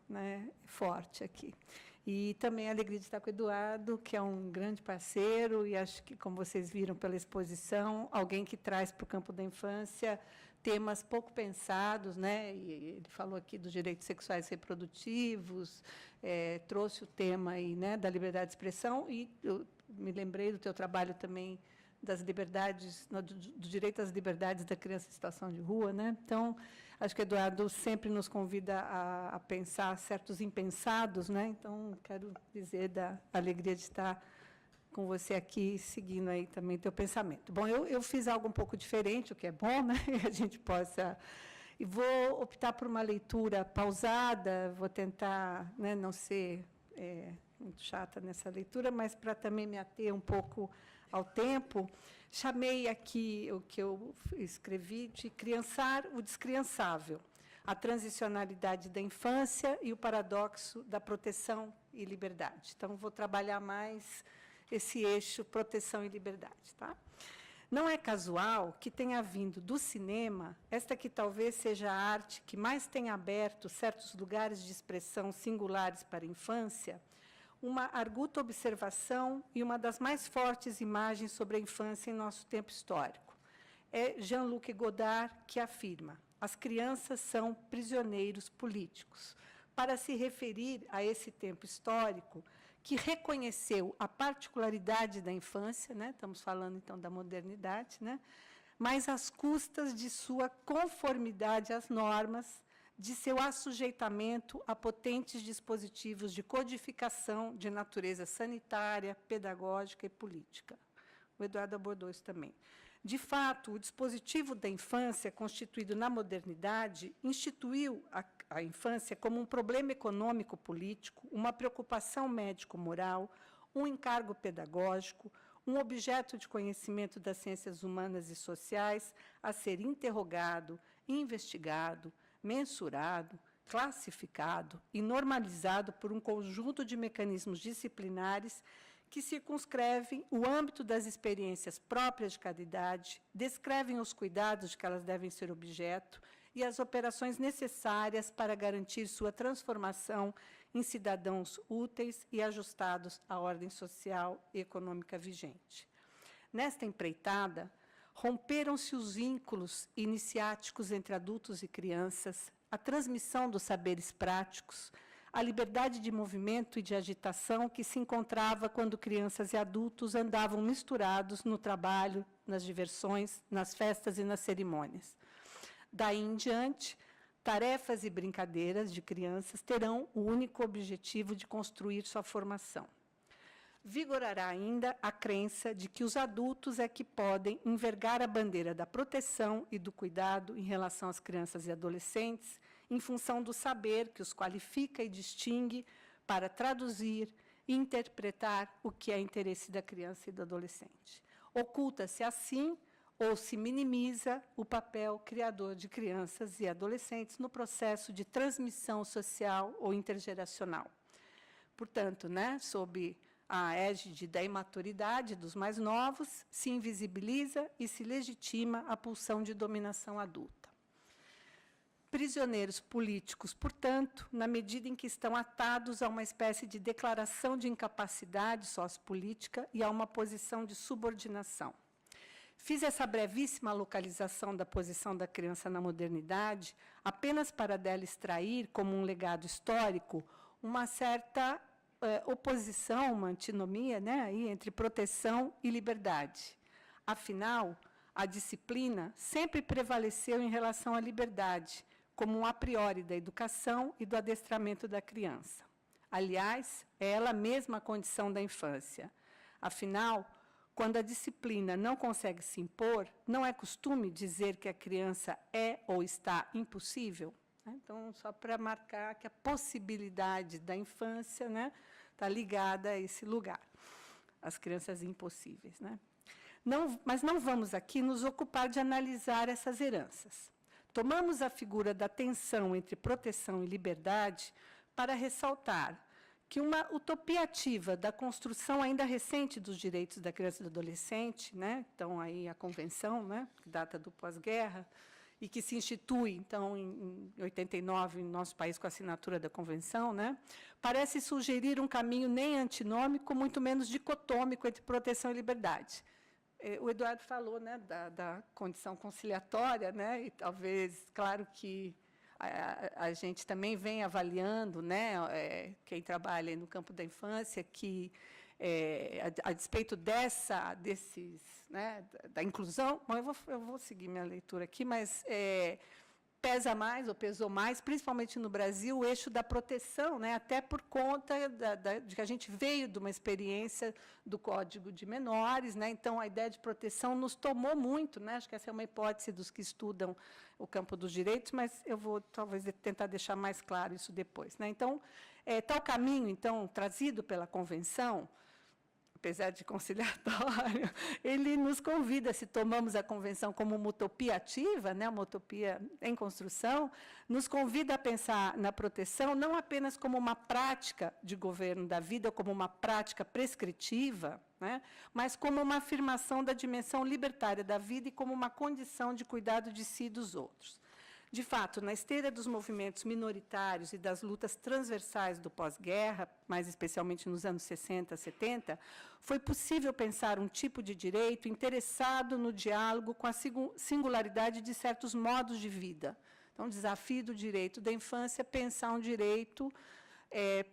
forte aqui. E também a alegria de estar com o Eduardo, que é um grande parceiro, e acho que, como vocês viram pela exposição, alguém que traz para o campo da infância temas pouco pensados, e ele falou aqui dos direitos sexuais e reprodutivos, trouxe o tema aí, da liberdade de expressão, e eu me lembrei do teu trabalho também das liberdades, do direito às liberdades da criança em situação de rua, Então, acho que o Eduardo sempre nos convida a pensar certos impensados, Então, quero dizer da alegria de estar com você aqui, seguindo aí também teu pensamento. Bom, eu fiz algo um pouco diferente, o que é bom, né? A gente possa... E vou optar por uma leitura pausada, vou tentar, né, não ser muito chata nessa leitura, mas para também me ater um pouco ao tempo, chamei aqui o que eu escrevi de Criançar o Descriançável, a transicionalidade da infância e o paradoxo da proteção e liberdade. Então, vou trabalhar mais esse eixo proteção e liberdade. Tá? Não é casual que tenha vindo do cinema, esta que talvez seja a arte que mais tenha aberto certos lugares de expressão singulares para a infância, uma arguta observação e uma das mais fortes imagens sobre a infância em nosso tempo histórico. É Jean-Luc Godard que afirma: as crianças são prisioneiros políticos, para se referir a esse tempo histórico que reconheceu a particularidade da infância, né? Estamos falando, então, da modernidade, né? Mas às custas de sua conformidade às normas, de seu assujeitamento a potentes dispositivos de codificação de natureza sanitária, pedagógica e política. O Eduardo abordou isso também. De fato, o dispositivo da infância, constituído na modernidade, instituiu a infância como um problema econômico-político, uma preocupação médico-moral, um encargo pedagógico, um objeto de conhecimento das ciências humanas e sociais a ser interrogado, investigado, mensurado, classificado e normalizado por um conjunto de mecanismos disciplinares que circunscrevem o âmbito das experiências próprias de cada idade, descrevem os cuidados de que elas devem ser objeto e as operações necessárias para garantir sua transformação em cidadãos úteis e ajustados à ordem social e econômica vigente. Nesta empreitada, romperam-se os vínculos iniciáticos entre adultos e crianças, a transmissão dos saberes práticos, a liberdade de movimento e de agitação que se encontrava quando crianças e adultos andavam misturados no trabalho, nas diversões, nas festas e nas cerimônias. Daí em diante, tarefas e brincadeiras de crianças terão o único objetivo de construir sua formação. Vigorará ainda a crença de que os adultos é que podem envergar a bandeira da proteção e do cuidado em relação às crianças e adolescentes, em função do saber que os qualifica e distingue para traduzir e interpretar o que é interesse da criança e do adolescente. Oculta-se assim, ou se minimiza, o papel criador de crianças e adolescentes no processo de transmissão social ou intergeracional. Portanto, né, sob a égide da imaturidade dos mais novos, se invisibiliza e se legitima a pulsão de dominação adulta. Prisioneiros políticos, portanto, na medida em que estão atados a uma espécie de declaração de incapacidade sociopolítica e a uma posição de subordinação. Fiz essa brevíssima localização da posição da criança na modernidade apenas para dela extrair, como um legado histórico, uma certa oposição, uma antinomia, né, aí, entre proteção e liberdade. Afinal, a disciplina sempre prevaleceu em relação à liberdade, como um a priori da educação e do adestramento da criança. Aliás, é ela mesma a condição da infância. Afinal, quando a disciplina não consegue se impor, não é costume dizer que a criança é ou está impossível? Então, só para marcar que a possibilidade da infância, né, está ligada a esse lugar, as crianças impossíveis. Né? Mas não vamos aqui nos ocupar de analisar essas heranças. Tomamos a figura da tensão entre proteção e liberdade para ressaltar que uma utopia ativa da construção ainda recente dos direitos da criança e do adolescente, né? Então, aí a Convenção, né, que data do pós-guerra, e que se institui, então, em 89, no nosso país, com a assinatura da Convenção, né, parece sugerir um caminho nem antinômico, muito menos dicotômico entre proteção e liberdade. O Eduardo falou, né, da condição conciliatória, né, e talvez, claro que a gente também vem avaliando, né, quem trabalha no campo da infância, que, a despeito desses, né, da inclusão, bom, eu vou seguir minha leitura aqui, mas pesa mais, ou pesou mais, principalmente no Brasil, o eixo da proteção, né? Até por conta de que a gente veio de uma experiência do Código de Menores, né? Então, a ideia de proteção nos tomou muito, né? Acho que essa é uma hipótese dos que estudam o campo dos direitos, mas eu vou, talvez, tentar deixar mais claro isso depois, né? Então, tal caminho, então, trazido pela Convenção, apesar de conciliatório, ele nos convida, se tomamos a Convenção como uma utopia ativa, né, uma utopia em construção, nos convida a pensar na proteção não apenas como uma prática de governo da vida, como uma prática prescritiva, né, mas como uma afirmação da dimensão libertária da vida e como uma condição de cuidado de si e dos outros. De fato, na esteira dos movimentos minoritários e das lutas transversais do pós-guerra, mais especialmente nos anos 60, 70, foi possível pensar um tipo de direito interessado no diálogo com a singularidade de certos modos de vida. Então, o desafio do direito da infância é pensar um direito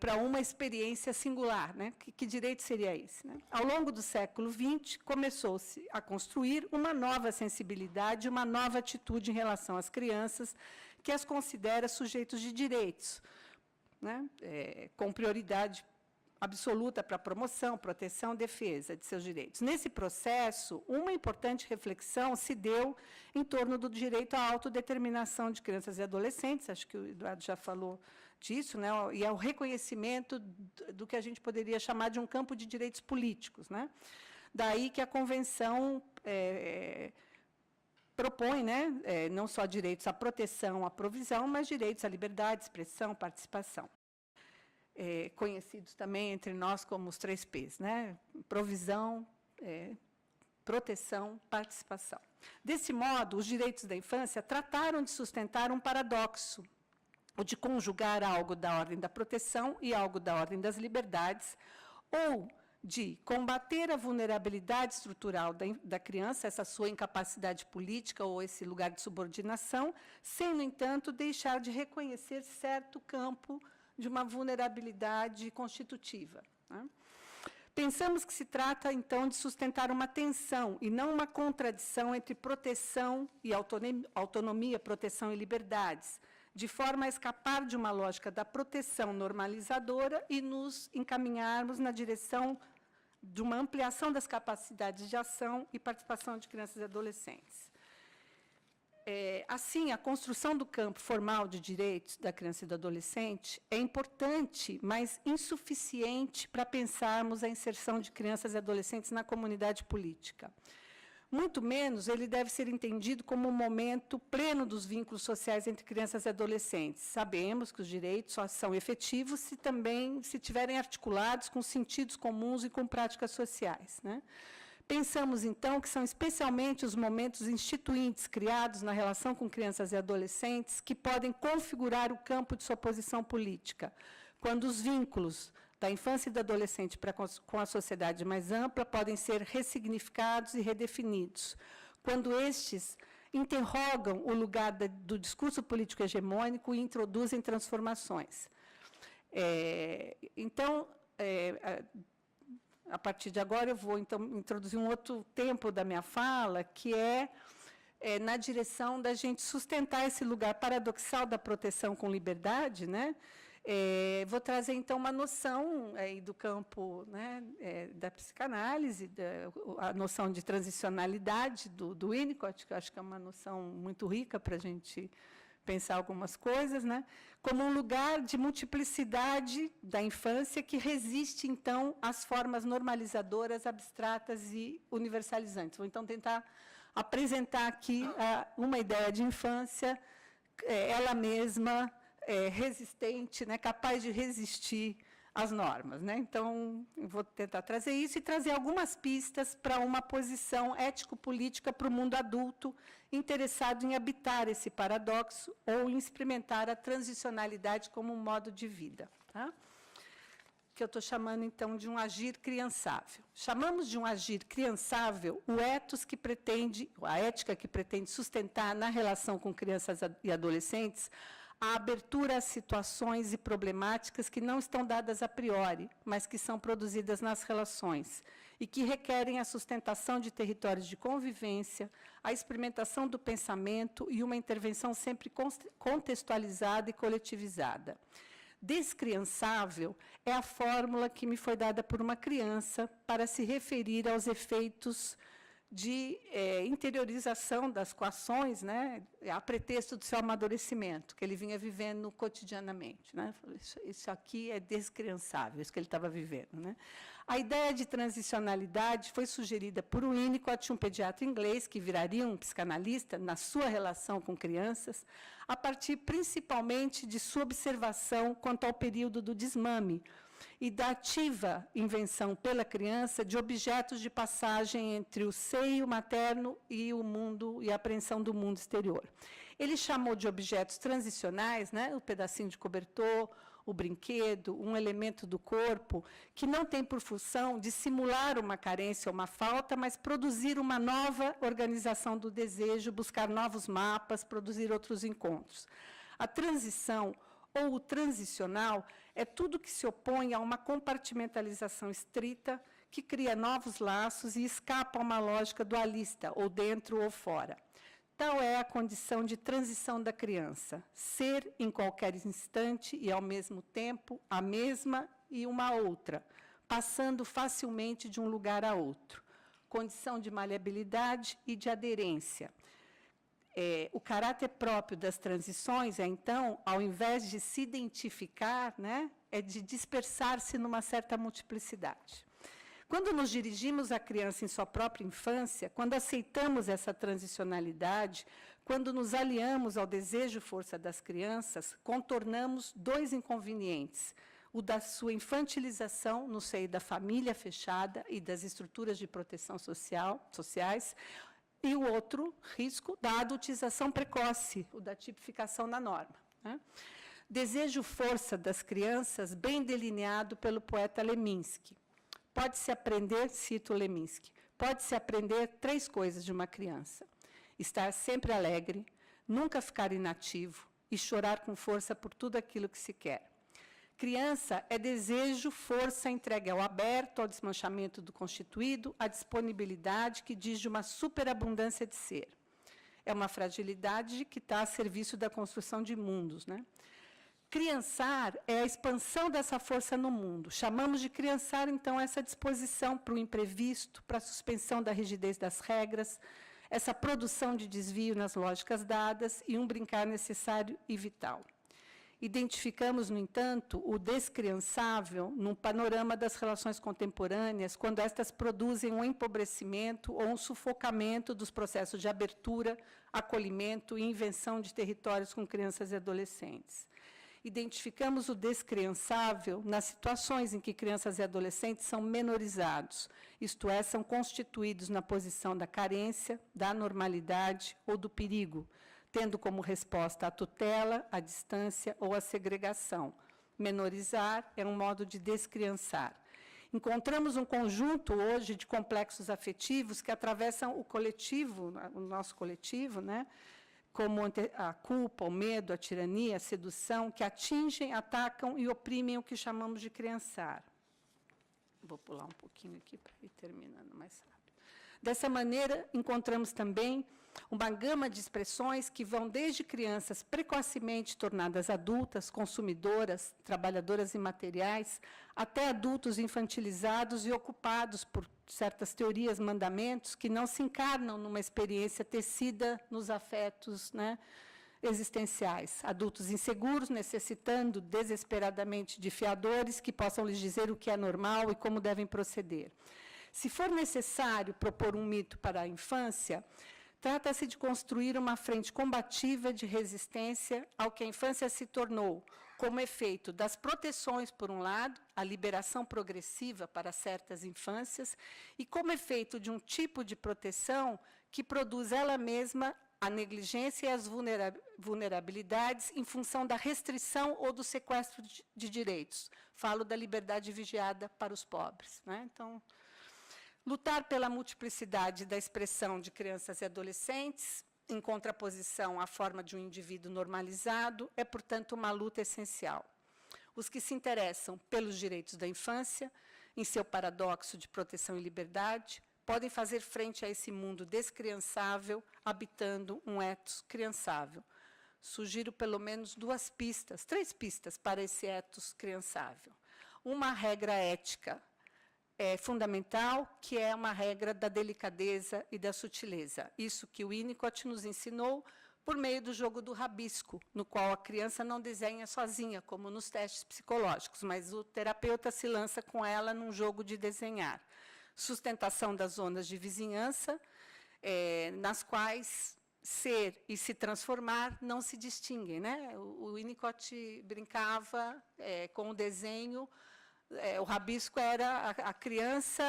para uma experiência singular, né? Que direito seria esse, né? Ao longo do século XX, começou-se a construir uma nova sensibilidade, uma nova atitude em relação às crianças, que as considera sujeitos de direitos, né? Com prioridade absoluta para a promoção, proteção, defesa de seus direitos. Nesse processo, uma importante reflexão se deu em torno do direito à autodeterminação de crianças e adolescentes, acho que o Eduardo já falou disso, né, e ao reconhecimento do que a gente poderia chamar de um campo de direitos políticos, né? Daí que a Convenção propõe, né, não só direitos à proteção, à provisão, mas direitos à liberdade, expressão, participação. Conhecidos também entre nós como os 3 Ps, né? Provisão, proteção, participação. Desse modo, os direitos da infância trataram de sustentar um paradoxo, o de conjugar algo da ordem da proteção e algo da ordem das liberdades, ou de combater a vulnerabilidade estrutural da criança, essa sua incapacidade política ou esse lugar de subordinação, sem, no entanto, deixar de reconhecer certo campo de uma vulnerabilidade constitutiva, né? Pensamos que se trata, então, de sustentar uma tensão e não uma contradição entre proteção e autonomia, proteção e liberdades, de forma a escapar de uma lógica da proteção normalizadora e nos encaminharmos na direção de uma ampliação das capacidades de ação e participação de crianças e adolescentes. Assim, a construção do campo formal de direitos da criança e do adolescente é importante, mas insuficiente para pensarmos a inserção de crianças e adolescentes na comunidade política. Muito menos ele deve ser entendido como um momento pleno dos vínculos sociais entre crianças e adolescentes. Sabemos que os direitos só são efetivos se também estiverem articulados com sentidos comuns e com práticas sociais, né? Pensamos, então, que são especialmente os momentos instituintes criados na relação com crianças e adolescentes que podem configurar o campo de sua posição política, quando os vínculos da infância e do adolescente com a sociedade mais ampla podem ser ressignificados e redefinidos, quando estes interrogam o lugar do discurso político hegemônico e introduzem transformações. Então, a partir de agora, eu vou, então, introduzir um outro tempo da minha fala, que é na direção da gente sustentar esse lugar paradoxal da proteção com liberdade, né? Vou trazer, então, uma noção do campo, né, da psicanálise, a noção de transicionalidade do Winnicott, que eu acho que é uma noção muito rica para a gente pensar algumas coisas, né, como um lugar de multiplicidade da infância que resiste, então, às formas normalizadoras, abstratas e universalizantes. Vou, então, tentar apresentar aqui uma ideia de infância, ela mesma resistente, né, capaz de resistir às normas, né? Então, eu vou tentar trazer isso e trazer algumas pistas para uma posição ético-política para o mundo adulto interessado em habitar esse paradoxo ou em experimentar a transicionalidade como um modo de vida, tá? Que eu estou chamando, então, de um agir criançável. Chamamos de um agir criançável o ethos que pretende, a ética que pretende sustentar na relação com crianças e adolescentes a abertura a situações e problemáticas que não estão dadas a priori, mas que são produzidas nas relações e que requerem a sustentação de territórios de convivência, a experimentação do pensamento e uma intervenção sempre contextualizada e coletivizada. Descriançável é a fórmula que me foi dada por uma criança para se referir aos efeitos de interiorização das coações, né, a pretexto do seu amadurecimento, que ele vinha vivendo cotidianamente. Né? Isso aqui é descriançável, isso que ele estava vivendo. Né? A ideia de transicionalidade foi sugerida por Winnicott, um pediatra inglês, que viraria um psicanalista na sua relação com crianças, a partir principalmente de sua observação quanto ao período do desmame, e da ativa invenção pela criança de objetos de passagem entre o seio materno e o mundo e a apreensão do mundo exterior. Ele chamou de objetos transicionais, né, o pedacinho de cobertor, o brinquedo, um elemento do corpo, que não tem por função de simular uma carência ou uma falta, mas produzir uma nova organização do desejo, buscar novos mapas, produzir outros encontros. A transição ou o transicional é tudo que se opõe a uma compartimentalização estrita que cria novos laços e escapa a uma lógica dualista, ou dentro ou fora. Tal é a condição de transição da criança, ser em qualquer instante e, ao mesmo tempo, a mesma e uma outra, passando facilmente de um lugar a outro. Condição de maleabilidade e de aderência. O caráter próprio das transições é, então, ao invés de se identificar, né, é de dispersar-se numa certa multiplicidade. Quando nos dirigimos à criança em sua própria infância, quando aceitamos essa transicionalidade, quando nos aliamos ao desejo-força das crianças, contornamos dois inconvenientes: o da sua infantilização no seio da família fechada e das estruturas de proteção sociais, e o outro risco da adultização precoce, o da tipificação na norma. Né? Desejo-força das crianças, bem delineado pelo poeta Leminski. Pode-se aprender, cito Leminski, pode-se aprender 3 coisas de uma criança: estar sempre alegre, nunca ficar inativo e chorar com força por tudo aquilo que se quer. Criança é desejo, força entregue ao aberto, ao desmanchamento do constituído, à disponibilidade que diz de uma superabundância de ser. É uma fragilidade que está a serviço da construção de mundos. Né? Criançar é a expansão dessa força no mundo. Chamamos de criançar, então, essa disposição para o imprevisto, para a suspensão da rigidez das regras, essa produção de desvio nas lógicas dadas e um brincar necessário e vital. Identificamos, no entanto, o descriançável num panorama das relações contemporâneas, quando estas produzem um empobrecimento ou um sufocamento dos processos de abertura, acolhimento e invenção de territórios com crianças e adolescentes. Identificamos o descriançável nas situações em que crianças e adolescentes são menorizados, isto é, são constituídos na posição da carência, da anormalidade ou do perigo, tendo como resposta a tutela, a distância ou a segregação. Menorizar é um modo de descriançar. Encontramos um conjunto, hoje, de complexos afetivos que atravessam o coletivo, o nosso coletivo, né? Como a culpa, o medo, a tirania, a sedução, que atingem, atacam e oprimem o que chamamos de criançar. Vou pular um pouquinho aqui para ir terminando mais rápido. Dessa maneira, encontramos também uma gama de expressões que vão desde crianças precocemente tornadas adultas, consumidoras, trabalhadoras imateriais, até adultos infantilizados e ocupados por certas teorias, mandamentos, que não se encarnam numa experiência tecida nos afetos, né, existenciais. Adultos inseguros, necessitando desesperadamente de fiadores que possam lhes dizer o que é normal e como devem proceder. Se for necessário propor um mito para a infância, trata-se de construir uma frente combativa de resistência ao que a infância se tornou, como efeito das proteções, por um lado, a liberação progressiva para certas infâncias, e como efeito de um tipo de proteção que produz ela mesma a negligência e as vulnerabilidades em função da restrição ou do sequestro de direitos. Falo da liberdade vigiada para os pobres. Né? Então, lutar pela multiplicidade da expressão de crianças e adolescentes em contraposição à forma de um indivíduo normalizado, é, portanto, uma luta essencial. Os que se interessam pelos direitos da infância, em seu paradoxo de proteção e liberdade, podem fazer frente a esse mundo descriançável, habitando um ethos criançável. Sugiro pelo menos 3 pistas para esse ethos criançável. Uma regra ética fundamental, que é uma regra da delicadeza e da sutileza. Isso que o Winnicott nos ensinou por meio do jogo do rabisco, no qual a criança não desenha sozinha, como nos testes psicológicos, mas o terapeuta se lança com ela num jogo de desenhar. Sustentação das zonas de vizinhança, nas quais ser e se transformar não se distinguem, né? O Winnicott brincava com o desenho. O rabisco era a criança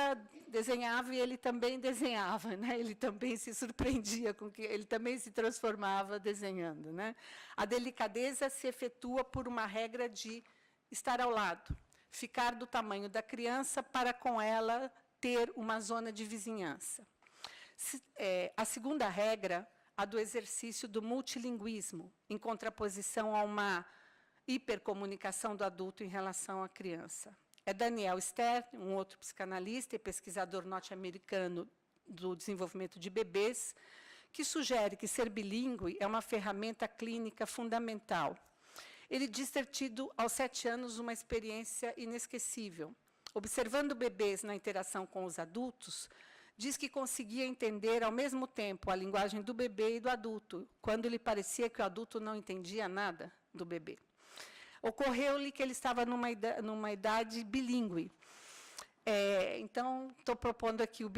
desenhava e ele também desenhava, né? Ele também se surpreendia com que ele também se transformava desenhando, né? A delicadeza se efetua por uma regra de estar ao lado, ficar do tamanho da criança para com ela ter uma zona de vizinhança. A segunda regra, a do exercício do multilinguismo, em contraposição a uma hipercomunicação do adulto em relação à criança. É Daniel Stern, um outro psicanalista e pesquisador norte-americano do desenvolvimento de bebês, que sugere que ser bilíngue é uma ferramenta clínica fundamental. Ele diz ter tido, aos 7 anos, uma experiência inesquecível. Observando bebês na interação com os adultos, diz que conseguia entender, ao mesmo tempo, a linguagem do bebê e do adulto, quando lhe parecia que o adulto não entendia nada do bebê. Ocorreu-lhe que ele estava numa idade bilíngue. Então, estou propondo aqui o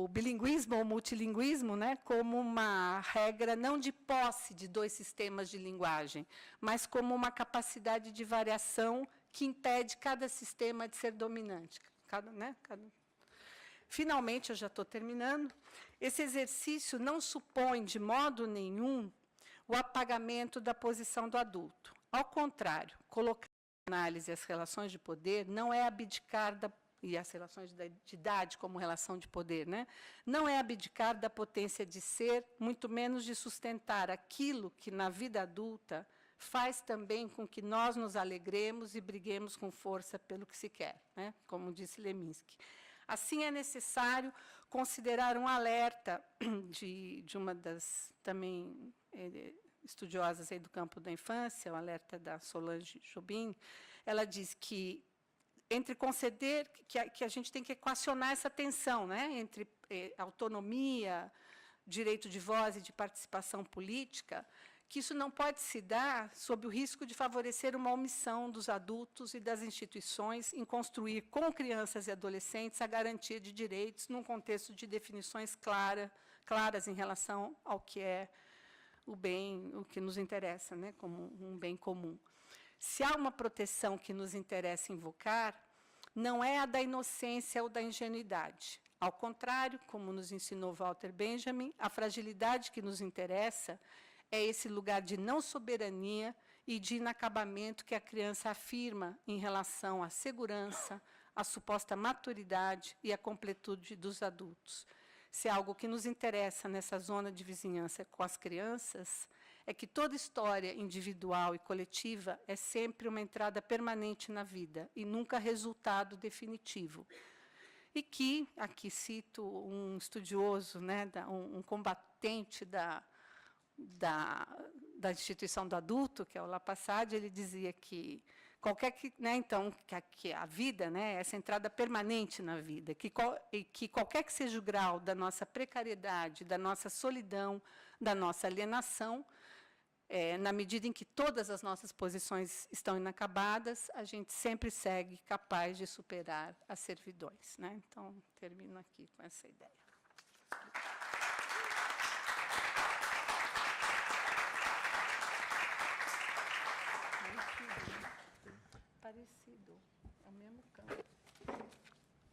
bilinguismo ou multilinguismo, né, como uma regra não de posse de 2 sistemas de linguagem, mas como uma capacidade de variação que impede cada sistema de ser dominante. Finalmente, eu já estou terminando, esse exercício não supõe, de modo nenhum, o apagamento da posição do adulto. Ao contrário, colocar em análise as relações de poder não é abdicar e as relações de idade como relação de poder, né? Não é abdicar da potência de ser, muito menos de sustentar aquilo que, na vida adulta, faz também com que nós nos alegremos e briguemos com força pelo que se quer, né? Como disse Leminski. Assim, é necessário considerar um alerta de uma das também estudiosas aí do campo da infância, o alerta da Solange Jobim. Ela diz que, entre conceder, que a gente tem que equacionar essa tensão, né, entre autonomia, direito de voz e de participação política, que isso não pode se dar sob o risco de favorecer uma omissão dos adultos e das instituições em construir com crianças e adolescentes a garantia de direitos num contexto de definições claras em relação ao que é o bem, o que nos interessa, né, como um bem comum. Se há uma proteção que nos interessa invocar, não é a da inocência ou da ingenuidade. Ao contrário, como nos ensinou Walter Benjamin, a fragilidade que nos interessa é esse lugar de não soberania e de inacabamento que a criança afirma em relação à segurança, à suposta maturidade e à completude dos adultos. Se é algo que nos interessa nessa zona de vizinhança com as crianças, é que toda história individual e coletiva é sempre uma entrada permanente na vida e nunca resultado definitivo. E que, aqui cito um estudioso, né, um combatente da instituição do adulto, que é o Lapassade, ele dizia que que a vida, né, essa entrada permanente na vida, que qualquer que seja o grau da nossa precariedade, da nossa solidão, da nossa alienação, na medida em que todas as nossas posições estão inacabadas, a gente sempre segue capaz de superar as servidões, né? Então, termino aqui com essa ideia. Parecido, é o mesmo campo.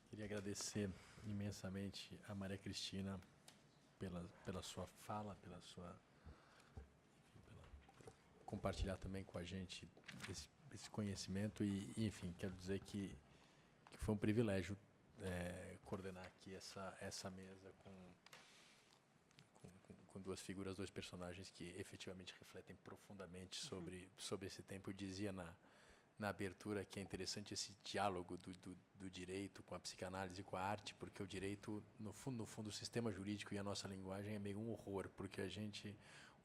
Queria agradecer imensamente a Maria Cristina pela sua fala, pela compartilhar também com a gente esse conhecimento e, enfim, quero dizer que foi um privilégio coordenar aqui essa mesa com duas figuras, dois personagens que efetivamente refletem profundamente sobre esse tempo. Eu dizia na abertura que é interessante esse diálogo do direito com a psicanálise e com a arte, porque o direito, no fundo, o sistema jurídico e a nossa linguagem é meio um horror, porque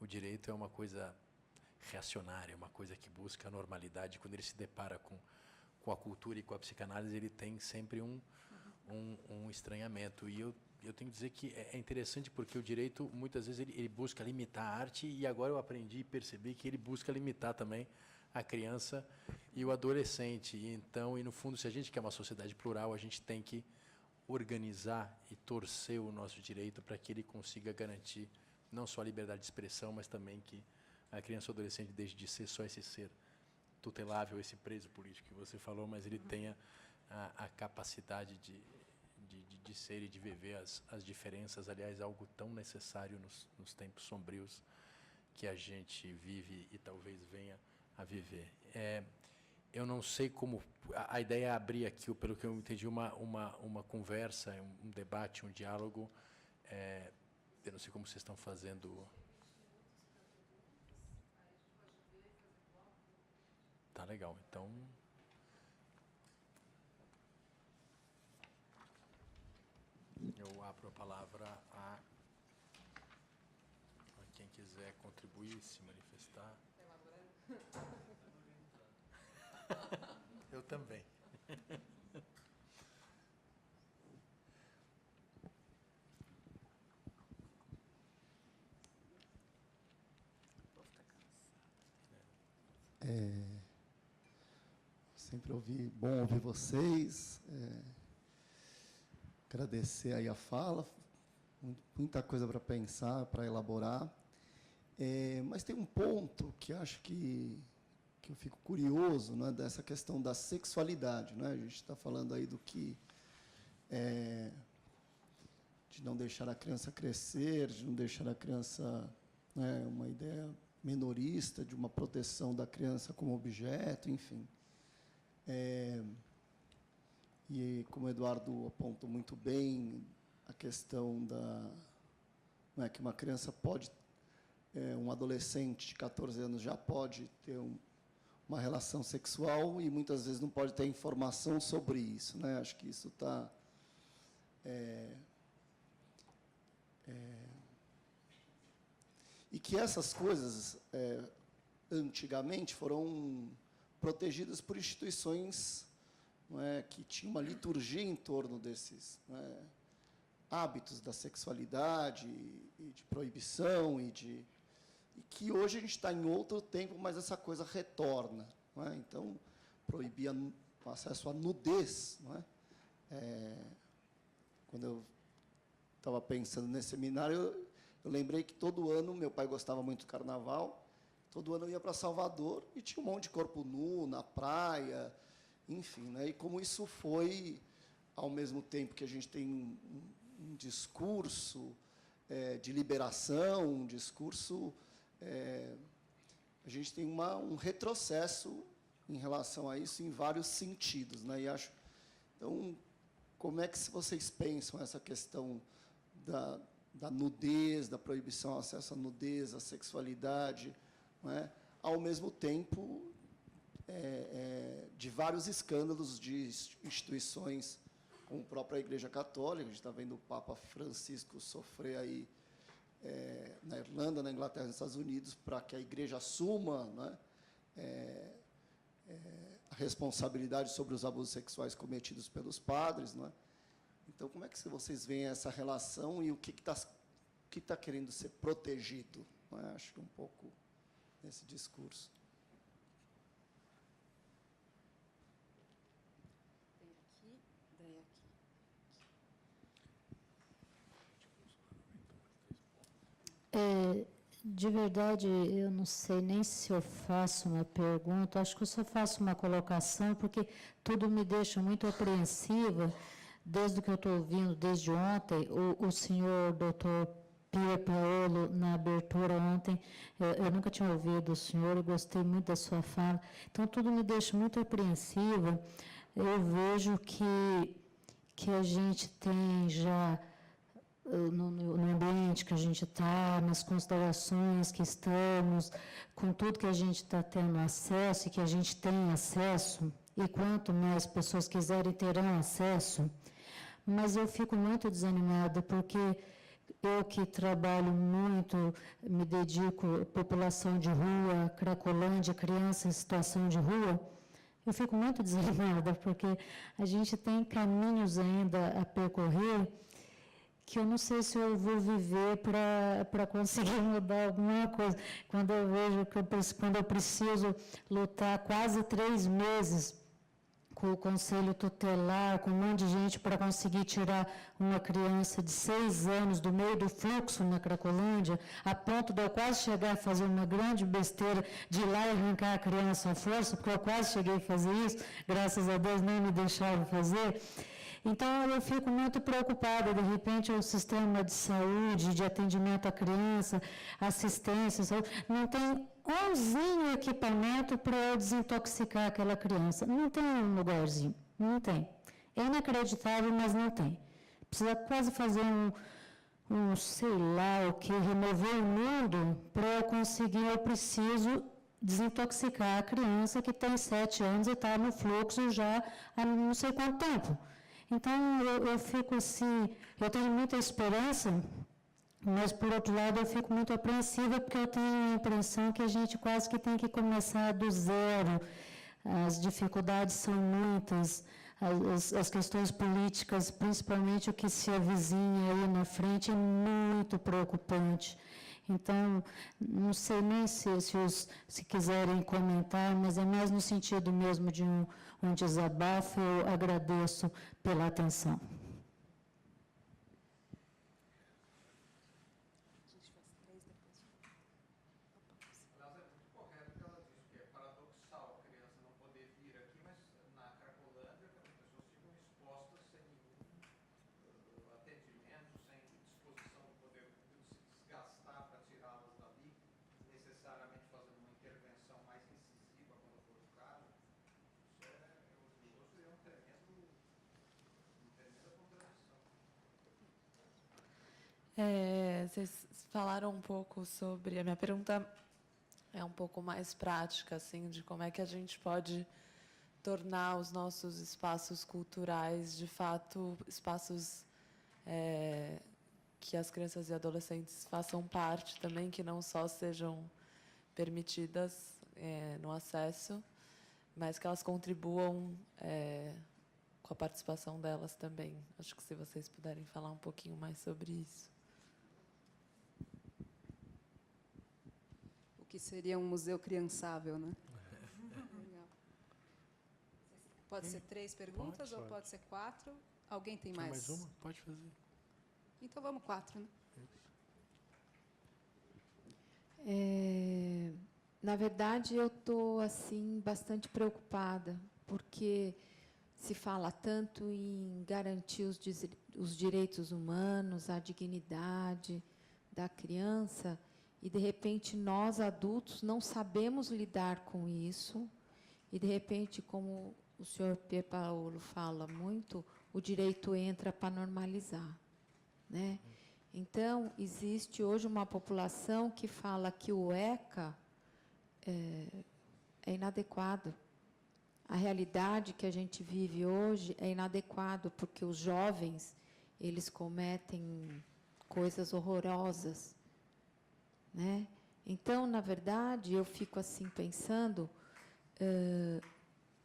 o direito é uma coisa reacionária, uma coisa que busca a normalidade. Quando ele se depara com a cultura e com a psicanálise, ele tem sempre um estranhamento. E eu tenho que dizer que é interessante porque o direito, muitas vezes, ele busca limitar a arte, e agora eu aprendi e percebi que ele busca limitar também a criança e o adolescente. E no fundo, se a gente quer uma sociedade plural, a gente tem que organizar e torcer o nosso direito para que ele consiga garantir não só a liberdade de expressão, mas também que a criança ou adolescente deixe de ser só esse ser tutelável, esse preso político que você falou, mas ele tenha a capacidade de ser e de viver as diferenças. Aliás, algo tão necessário nos tempos sombrios que a gente vive e talvez venha a viver. Eu não sei como... A ideia é abrir aqui, pelo que eu entendi, uma conversa, um debate, um diálogo. Eu não sei como vocês estão fazendo... Tá legal, então... Eu abro a palavra a quem quiser contribuir, se manifestar. Eu também. Sempre bom ouvir vocês, agradecer aí a fala, muita coisa para pensar, para elaborar, mas tem um ponto que acho que eu fico curioso, né, dessa questão da sexualidade, né? A gente está falando aí do que de não deixar a criança crescer, de não deixar a criança, né, uma ideia minorista de uma proteção da criança como objeto, enfim. E como o Eduardo apontou muito bem, a questão não é, que uma criança pode, um adolescente de 14 anos já pode ter uma relação sexual e muitas vezes não pode ter informação sobre isso, né? Acho que isso está... E que essas coisas, antigamente, foram protegidas por instituições, não é, que tinham uma liturgia em torno desses, né, hábitos da sexualidade e de proibição, e que hoje a gente está em outro tempo, mas essa coisa retorna. Não é? Então, proibia o acesso à nudez. Não é? Quando eu estava pensando nesse seminário, eu lembrei que todo ano, meu pai gostava muito do carnaval, todo ano eu ia para Salvador e tinha um monte de corpo nu na praia, enfim. Né? E como isso foi, ao mesmo tempo que a gente tem um discurso de liberação, um discurso... a gente tem um retrocesso em relação a isso em vários sentidos. Né? E acho, então, como é que vocês pensam essa questão da nudez, da proibição ao acesso à nudez, à sexualidade, não é? Ao mesmo tempo de vários escândalos de instituições, como a própria Igreja Católica? A gente está vendo o Papa Francisco sofrer aí na Irlanda, na Inglaterra, nos Estados Unidos, para que a Igreja assuma, né, a responsabilidade sobre os abusos sexuais cometidos pelos padres. Não é? Então, como é que vocês veem essa relação e o que está querendo ser protegido? Não é? Acho que um pouco nesse discurso. Daí aqui, daí aqui. De verdade, eu não sei nem se eu faço uma pergunta, acho que eu só faço uma colocação, porque tudo me deixa muito apreensiva, desde que eu estou ouvindo, desde ontem, o senhor doutor Pier Paolo, na abertura ontem, eu nunca tinha ouvido o senhor, eu gostei muito da sua fala, então tudo me deixa muito apreensiva. Eu vejo que a gente tem já no ambiente que a gente está, nas constelações que estamos, com tudo que a gente está tendo acesso e que a gente tem acesso, e quanto mais pessoas quiserem terão acesso, mas eu fico muito desanimada, porque eu que trabalho muito, me dedico à população de rua, Cracolândia, criança em situação de rua, eu fico muito desanimada, porque a gente tem caminhos ainda a percorrer que eu não sei se eu vou viver para conseguir mudar alguma coisa. Quando eu vejo que quando eu preciso lutar quase 3 meses com o conselho tutelar, com um monte de gente para conseguir tirar uma criança de 6 anos do meio do fluxo na Cracolândia, a ponto de eu quase chegar a fazer uma grande besteira de ir lá e arrancar a criança à força, porque eu quase cheguei a fazer isso, graças a Deus não me deixaram fazer. Então, eu fico muito preocupada, de repente, o sistema de saúde, de atendimento à criança, assistência, não tem umzinho equipamento para eu desintoxicar aquela criança. Não tem um lugarzinho, não tem. É inacreditável, mas não tem. Precisa quase fazer sei lá o que, remover o mundo para eu conseguir, eu preciso desintoxicar a criança que tem 7 anos e está no fluxo já há não sei quanto tempo. Então, eu fico assim, eu tenho muita esperança, mas, por outro lado, eu fico muito apreensiva, porque eu tenho a impressão que a gente quase que tem que começar do zero. As dificuldades são muitas, as questões políticas, principalmente o que se avizinha aí na frente, é muito preocupante. Então, não sei nem se quiserem comentar, mas é mais no sentido mesmo de um desabafo. Eu agradeço pela atenção. Vocês falaram um pouco sobre... A minha pergunta é um pouco mais prática, assim, de como é que a gente pode tornar os nossos espaços culturais, de fato, espaços que as crianças e adolescentes façam parte também, que não só sejam permitidas no acesso, mas que elas contribuam com a participação delas também. Acho que se vocês puderem falar um pouquinho mais sobre isso. O que seria um museu criançável, né? Legal. Pode ser 3 perguntas ou pode ser 4? Alguém tem mais? Mais uma? Pode fazer. Então vamos 4, né? Na verdade, eu estou assim bastante preocupada, porque se fala tanto em garantir os direitos humanos, a dignidade da criança, e, de repente, nós, adultos, não sabemos lidar com isso, e, de repente, como o senhor Pierpaolo fala muito, o direito entra para normalizar, né? Então, existe hoje uma população que fala que o ECA é inadequado. A realidade que a gente vive hoje é inadequado, porque os jovens, eles cometem coisas horrorosas, né? Então, na verdade, eu fico assim pensando,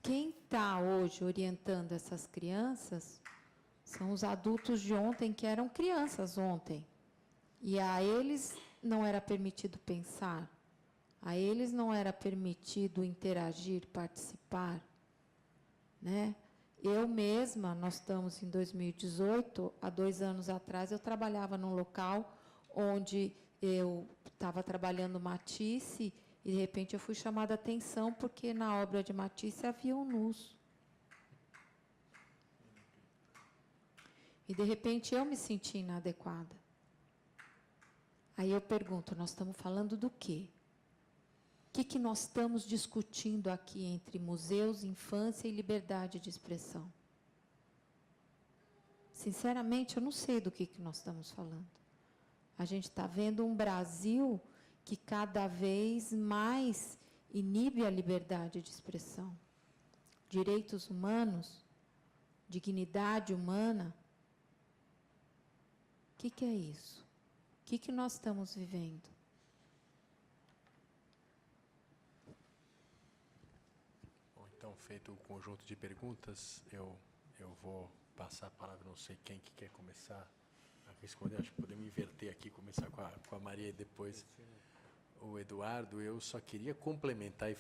quem está hoje orientando essas crianças são os adultos de ontem, que eram crianças ontem. E a eles não era permitido pensar, a eles não era permitido interagir, participar, né? Eu mesma, nós estamos em 2018, há 2 anos atrás, eu trabalhava num local onde eu estava trabalhando Matisse e, de repente, eu fui chamada a atenção porque na obra de Matisse havia nus. E, de repente, eu me senti inadequada. Aí eu pergunto, nós estamos falando do quê? O que nós estamos discutindo aqui entre museus, infância e liberdade de expressão? sinceramente, eu não sei do que nós estamos falando. A gente está vendo um Brasil que cada vez mais inibe a liberdade de expressão. Direitos humanos, dignidade humana. O que é isso? O que nós estamos vivendo? Bom, então, feito o conjunto de perguntas, eu vou passar a palavra, não sei quem que quer começar a responder, acho que podemos inverter aqui, começar com a Maria e depois o Eduardo. Eu só queria complementar e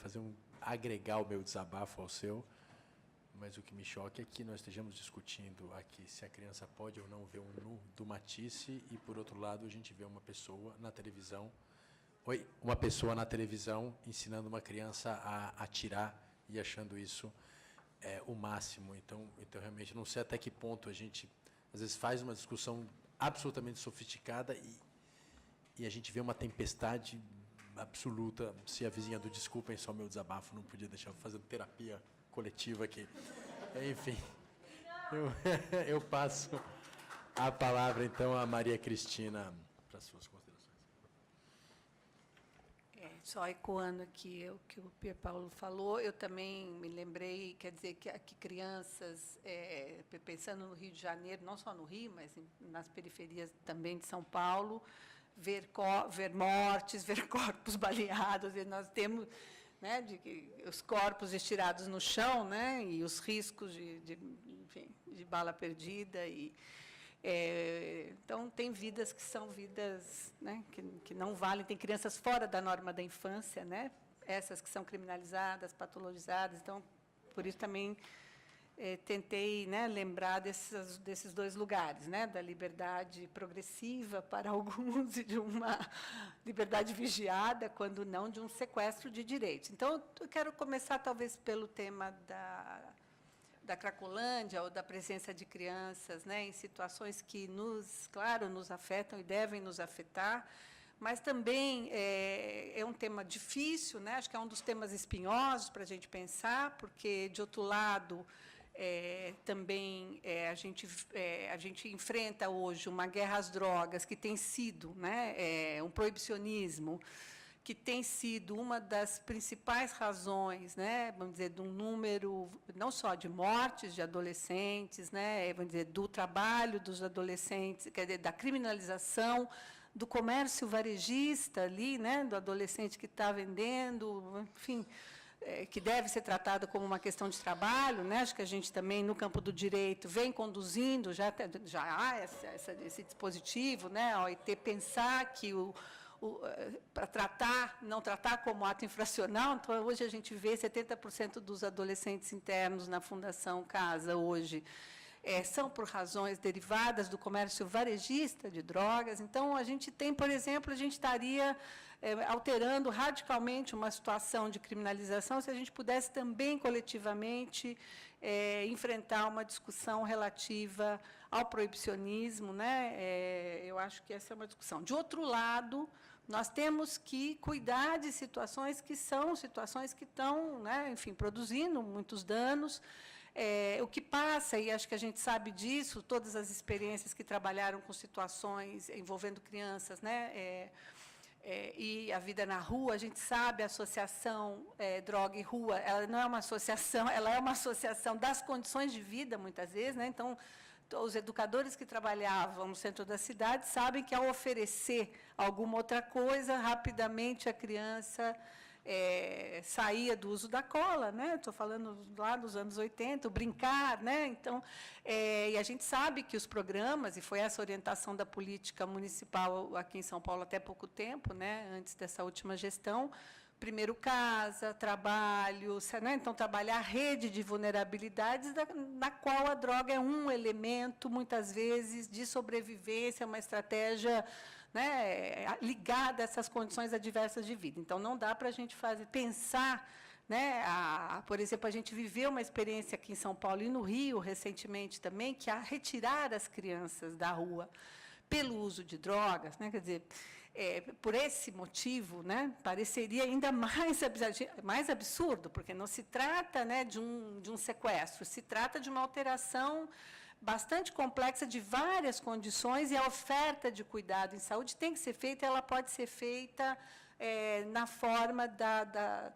agregar o meu desabafo ao seu, mas o que me choca é que nós estejamos discutindo aqui se a criança pode ou não ver um nu do Matisse e, por outro lado, a gente vê uma pessoa na televisão, ensinando uma criança a atirar e achando isso o máximo. Então, realmente, não sei até que ponto a gente, às vezes, faz uma discussão absolutamente sofisticada e a gente vê uma tempestade absoluta. Se a vizinha do desculpem só meu desabafo, não podia deixar fazendo terapia coletiva aqui. Enfim, eu passo a palavra, então, a Maria Cristina para as suas considerações. Só ecoando aqui o que o Pier Paulo falou, eu também me lembrei, quer dizer, que crianças, pensando no Rio de Janeiro, não só no Rio, mas nas periferias também de São Paulo, ver mortes, ver corpos baleados, e nós temos, né, os corpos estirados no chão, né, e os riscos de bala perdida. Então, tem vidas que são vidas, né, que não valem. Tem crianças fora da norma da infância, né, essas que são criminalizadas, patologizadas. Então, por isso também tentei, né, lembrar desses dois lugares, né, da liberdade progressiva para alguns e de uma liberdade vigiada, quando não de um sequestro de direitos. Então, eu quero começar, talvez, pelo tema da Cracolândia, ou da presença de crianças, né, em situações que, claro, nos afetam e devem nos afetar, mas também é um tema difícil, né, acho que é um dos temas espinhosos para a gente pensar, porque, de outro lado, também a gente enfrenta hoje uma guerra às drogas que tem sido, né, um proibicionismo, que tem sido uma das principais razões, né, vamos dizer, de um número não só de mortes de adolescentes, né, vamos dizer, do trabalho dos adolescentes, quer dizer, da criminalização, do comércio varejista ali, né, do adolescente que está vendendo, enfim, que deve ser tratado como uma questão de trabalho, né? Acho que a gente também, no campo do direito, vem conduzindo, já há esse dispositivo, né? A OIT pensar que para não tratar como ato infracional. Então, hoje a gente vê 70% dos adolescentes internos na Fundação Casa, hoje, são por razões derivadas do comércio varejista de drogas. Então, a gente tem, por exemplo, a gente estaria alterando radicalmente uma situação de criminalização se a gente pudesse também, coletivamente, enfrentar uma discussão relativa ao proibicionismo, né? Eu acho que essa é uma discussão. De outro lado, nós temos que cuidar de situações que estão, né, enfim, produzindo muitos danos. O que passa, e acho que a gente sabe disso, todas as experiências que trabalharam com situações envolvendo crianças, né, e a vida na rua, a gente sabe, a associação droga e rua, ela não é uma associação, ela é uma associação das condições de vida, muitas vezes, né? Então, os educadores que trabalhavam no centro da cidade sabem que, ao oferecer alguma outra coisa, rapidamente a criança saía do uso da cola, né? Estou falando lá dos anos 80, o brincar, né? Então, e a gente sabe que os programas, e foi essa orientação da política municipal aqui em São Paulo até pouco tempo, né? Antes dessa última gestão, primeiro casa, trabalho, né? Então, trabalhar a rede de vulnerabilidades na qual a droga é um elemento, muitas vezes, de sobrevivência, uma estratégia, né, ligada a essas condições adversas de vida. Então, não dá para a gente pensar, né, por exemplo, a gente viveu uma experiência aqui em São Paulo e no Rio, recentemente também, que a retirar as crianças da rua pelo uso de drogas, né, quer dizer, por esse motivo, né, pareceria ainda mais absurdo, porque não se trata, né, de um sequestro, se trata de uma alteração bastante complexa, de várias condições, e a oferta de cuidado em saúde tem que ser feita, ela pode ser feita na forma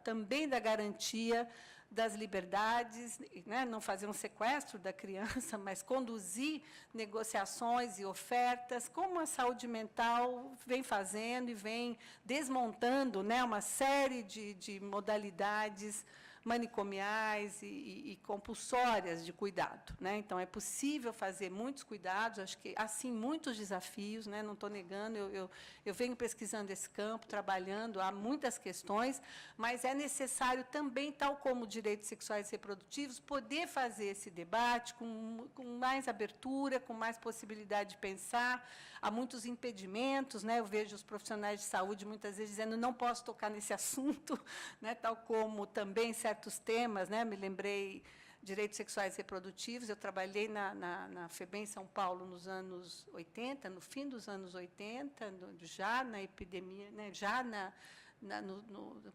também da garantia das liberdades, né? Não fazer um sequestro da criança, mas conduzir negociações e ofertas, como a saúde mental vem fazendo e vem desmontando, né, uma série de modalidades manicomiais e compulsórias de cuidado, né? Então, é possível fazer muitos cuidados, acho que, assim, muitos desafios, né? Não estou negando, eu venho pesquisando esse campo, trabalhando, há muitas questões, mas é necessário também, tal como direitos sexuais e reprodutivos, poder fazer esse debate com mais abertura, com mais possibilidade de pensar. Há muitos impedimentos, né? Eu vejo os profissionais de saúde muitas vezes dizendo não posso tocar nesse assunto, né? Tal como também certos temas, né? Me lembrei direitos sexuais e reprodutivos. Eu trabalhei na FEBEM São Paulo nos anos 80, no fim dos anos 80, já na epidemia, né? Já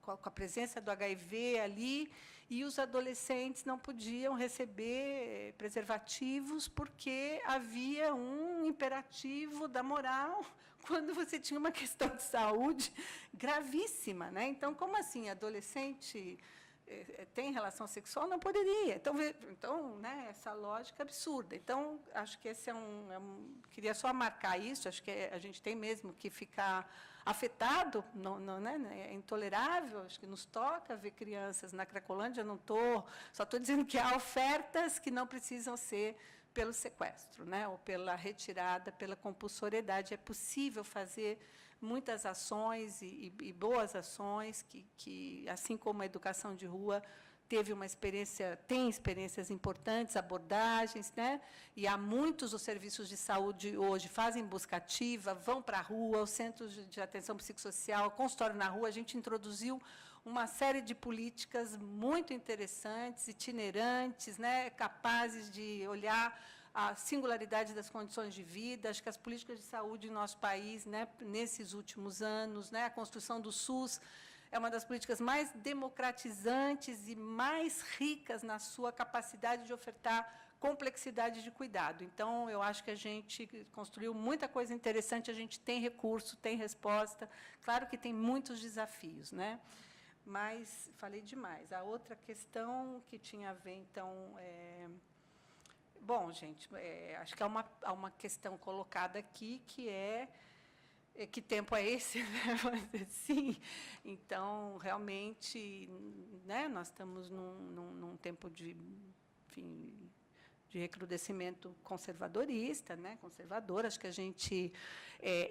com a presença do HIV ali, e os adolescentes não podiam receber preservativos porque havia um imperativo da moral quando você tinha uma questão de saúde gravíssima, né? Então, como assim, adolescente tem relação sexual? Não poderia. Então, né, essa lógica absurda. Então, acho que esse queria só marcar isso, acho que a gente tem mesmo que ficar afetado, né, é intolerável, acho que nos toca ver crianças na Cracolândia, só estou dizendo que há ofertas que não precisam ser pelo sequestro, né, ou pela retirada, pela compulsoriedade. É possível fazer muitas ações e boas ações que, assim como a educação de rua, tem experiências importantes, abordagens, né? E há muitos os serviços de saúde hoje fazem busca ativa, vão para a rua, os centros de atenção psicossocial, consultório na rua. A gente introduziu uma série de políticas muito interessantes, itinerantes, né? Capazes de olhar a singularidade das condições de vida. Acho que as políticas de saúde em nosso país, né, nesses últimos anos, né, a construção do SUS é uma das políticas mais democratizantes e mais ricas na sua capacidade de ofertar complexidade de cuidado. Então, eu acho que a gente construiu muita coisa interessante, a gente tem recurso, tem resposta. Claro que tem muitos desafios, né? Mas falei demais. A outra questão que tinha a ver, então, bom, gente, acho que há uma questão colocada aqui que que tempo é esse, né? Sim. Então, realmente, né, nós estamos num tempo de recrudescimento conservadorista, né, conservador. Acho que a gente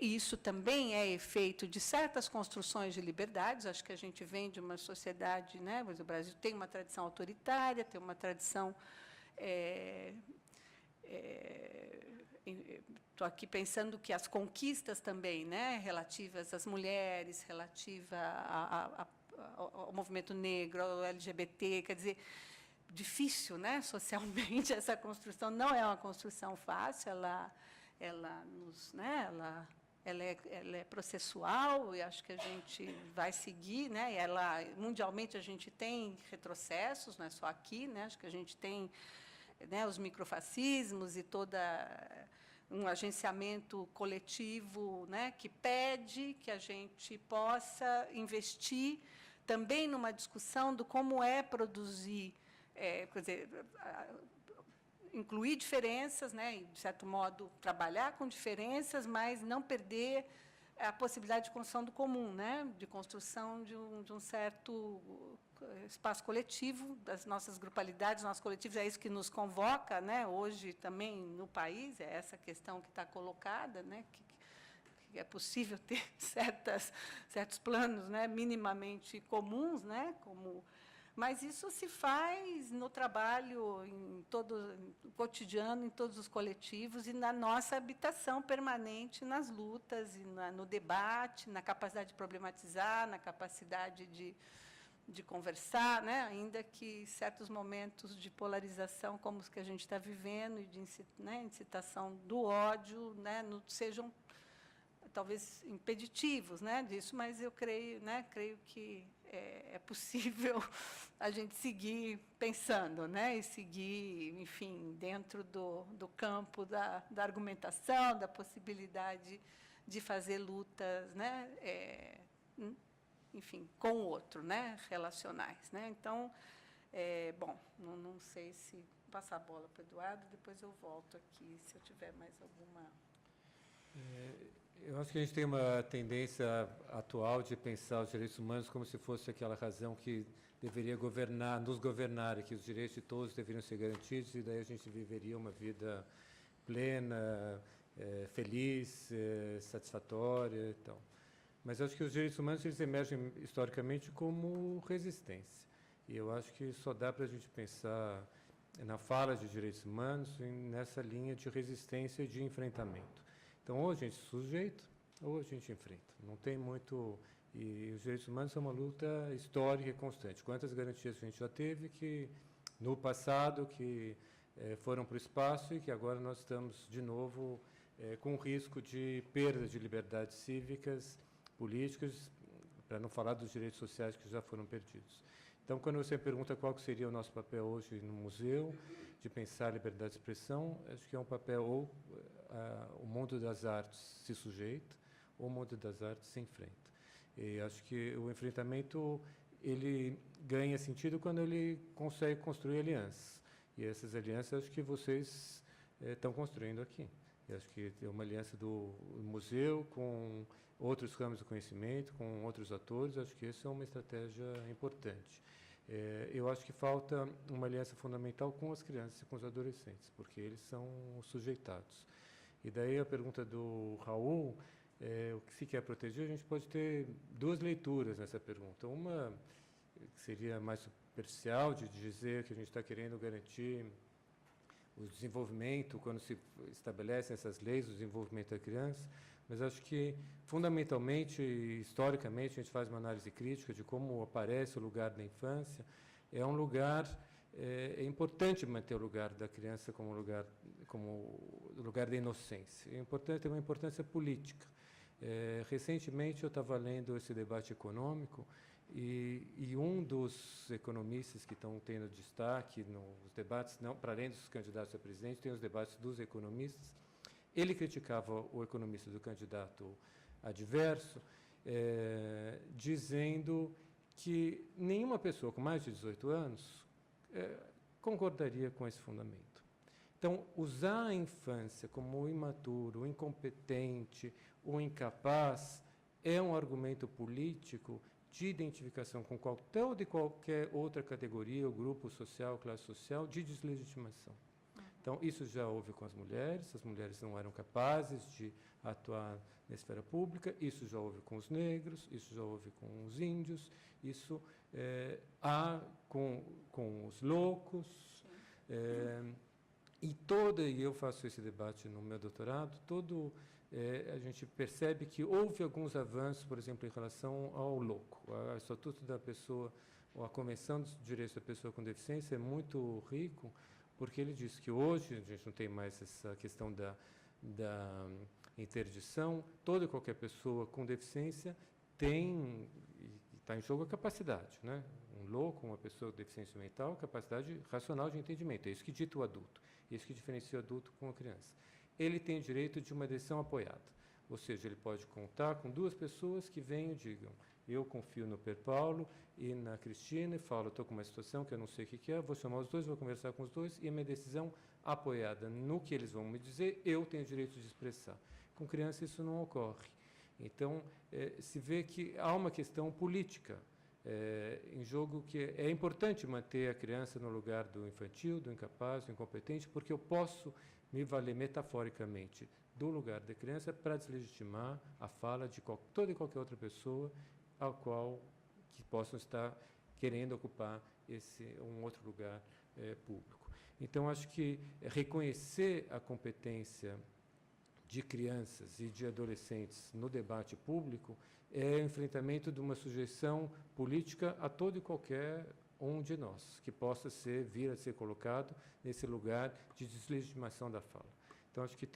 isso também é efeito de certas construções de liberdades. Acho que a gente vem de uma sociedade, né, o Brasil tem uma tradição autoritária, tem uma tradição estou aqui pensando que as conquistas também, né, relativas às mulheres, relativa ao movimento negro, ao LGBT, quer dizer, difícil, né, socialmente, essa construção não é uma construção fácil, ela é processual, e acho que a gente vai seguir, né, mundialmente a gente tem retrocessos, não é só aqui, né, acho que a gente tem, né, os microfascismos e um agenciamento coletivo, né, que pede que a gente possa investir também numa discussão do como é produzir, quer dizer, incluir diferenças, né, e, de certo modo, trabalhar com diferenças, mas não perder a possibilidade de construção do comum, né, de construção de um certo espaço coletivo, das nossas grupalidades, nossos coletivos. É isso que nos convoca, né, hoje também no país, é essa questão que está colocada, né, que é possível ter certos planos, né, minimamente comuns, né, mas isso se faz no trabalho cotidiano, em todos os coletivos, e na nossa habitação permanente nas lutas, e no debate, na capacidade de problematizar, na capacidade de conversar, né, ainda que certos momentos de polarização, como os que a gente está vivendo, e de incitação do ódio, né, sejam talvez impeditivos, né, disso, mas eu creio que é possível a gente seguir pensando, né? E seguir, enfim, dentro do campo da argumentação, da possibilidade de fazer lutas, né? Enfim, com o outro, né? Relacionais, né? Então, bom, não sei se passar a bola para o Eduardo, depois eu volto aqui, se eu tiver mais alguma... Eu acho que a gente tem uma tendência atual de pensar os direitos humanos como se fosse aquela razão que deveria nos governar, e que os direitos de todos deveriam ser garantidos, e daí a gente viveria uma vida plena, feliz, satisfatória e tal. Mas eu acho que os direitos humanos eles emergem historicamente como resistência. E eu acho que só dá para a gente pensar na fala de direitos humanos nessa linha de resistência e de enfrentamento. Então, ou a gente se sujeita, ou a gente enfrenta. Não tem muito... E os direitos humanos são uma luta histórica e constante. Quantas garantias a gente já teve que, no passado, que foram para o espaço e que agora nós estamos, de novo, com risco de perda de liberdades cívicas, políticas, para não falar dos direitos sociais que já foram perdidos. Então, quando você pergunta qual seria o nosso papel hoje no museu, de pensar a liberdade de expressão, acho que é um papel ou o mundo das artes se sujeita, ou o mundo das artes se enfrenta. E acho que o enfrentamento ele ganha sentido quando ele consegue construir alianças. E essas alianças acho que vocês estão construindo aqui. Eu acho que é uma aliança do museu com outros ramos do conhecimento, com outros atores. Acho que essa é uma estratégia importante. Eu acho que falta uma aliança fundamental com as crianças e com os adolescentes, porque eles são sujeitados. E daí a pergunta do Raul, o que se quer proteger, a gente pode ter duas leituras nessa pergunta. Uma que seria mais superficial, de dizer que a gente está querendo garantir o desenvolvimento, quando se estabelecem essas leis, o desenvolvimento da criança, mas acho que, fundamentalmente, historicamente, a gente faz uma análise crítica de como aparece o lugar da infância. É um lugar, é importante manter o lugar da criança como lugar da inocência. É importante ter uma importância política. Recentemente, eu estava lendo esse debate econômico e um dos economistas que estão tendo destaque nos debates, não, para além dos candidatos a presidente, tem os debates dos economistas. Ele criticava o economista do candidato adverso, dizendo que nenhuma pessoa com mais de 18 anos concordaria com esse fundamento. Então, usar a infância como imaturo, incompetente ou incapaz é um argumento político de identificação com toda e qualquer outra categoria, ou grupo social, classe social, de deslegitimação. Então, isso já houve com as mulheres não eram capazes de atuar na esfera pública, isso já houve com os negros, isso já houve com os índios, isso há com os loucos, e eu faço esse debate no meu doutorado, a gente percebe que houve alguns avanços, por exemplo, em relação ao louco. O Estatuto da Pessoa, ou a Convenção dos Direitos da Pessoa com Deficiência é muito rico, porque ele diz que hoje a gente não tem mais essa questão da interdição, toda e qualquer pessoa com deficiência tem, está em jogo a capacidade, né? Um louco, uma pessoa com deficiência mental, capacidade racional de entendimento, é isso que dita o adulto, é isso que diferencia o adulto com a criança. Ele tem o direito de uma decisão apoiada, ou seja, ele pode contar com duas pessoas que venham e digam: eu confio no Per Paulo e na Cristina e falo, estou com uma situação que eu não sei o que é, vou chamar os dois, vou conversar com os dois e a minha decisão apoiada no que eles vão me dizer, eu tenho o direito de expressar. Com criança isso não ocorre. Então, se vê que há uma questão política em jogo, que é importante manter a criança no lugar do infantil, do incapaz, do incompetente, porque eu posso me valer metaforicamente do lugar da criança para deslegitimar a fala de toda e qualquer outra pessoa que possam estar querendo ocupar um outro lugar público. Então, acho que reconhecer a competência de crianças e de adolescentes no debate público é o enfrentamento de uma sujeição política a todo e qualquer um de nós, que possa vir a ser colocado nesse lugar de deslegitimação da fala. Então, acho que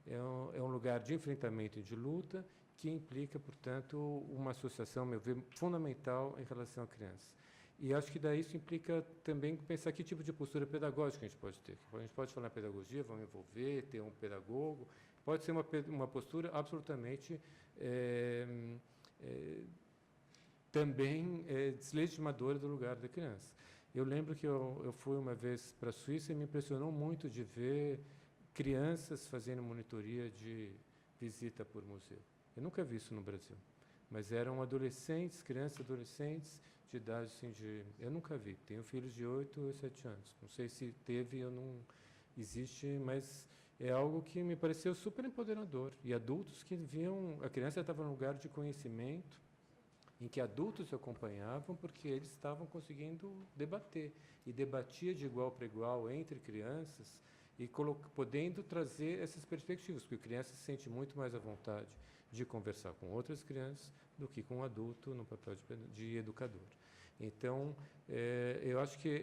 é um lugar de enfrentamento e de luta que implica, portanto, uma associação, meu ver, fundamental em relação à criança. E acho que daí isso implica também pensar que tipo de postura pedagógica a gente pode ter. A gente pode falar em pedagogia, vamos envolver, ter um pedagogo. Pode ser uma postura absolutamente também deslegitimadora do lugar da criança. Eu lembro que eu fui uma vez para a Suíça e me impressionou muito de ver crianças fazendo monitoria de visita por museu. Eu nunca vi isso no Brasil, mas eram adolescentes, crianças e adolescentes de idade assim eu nunca vi. Tenho filhos de 8 e 7 anos. Não sei se teve ou não existe, mas é algo que me pareceu super empoderador. E adultos que viam, a criança estava num lugar de conhecimento, em que adultos acompanhavam, porque eles estavam conseguindo debater. E debatia de igual para igual entre crianças, e podendo trazer essas perspectivas, porque a criança se sente muito mais à vontade de conversar com outras crianças do que com um adulto no papel de educador. Então, eu acho que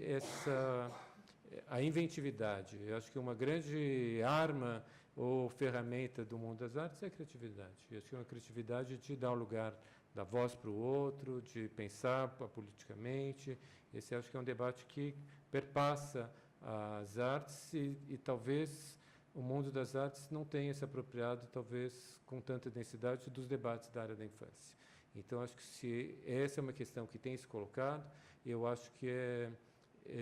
a inventividade, eu acho que uma grande arma ou ferramenta do mundo das artes é a criatividade. Eu acho que é uma criatividade de dar um lugar da voz para o outro, de pensar politicamente. Esse acho que é um debate que perpassa as artes e talvez o mundo das artes não tenha se apropriado, talvez, com tanta densidade dos debates da área da infância. Então, acho que se essa é uma questão que tem se colocado, eu acho que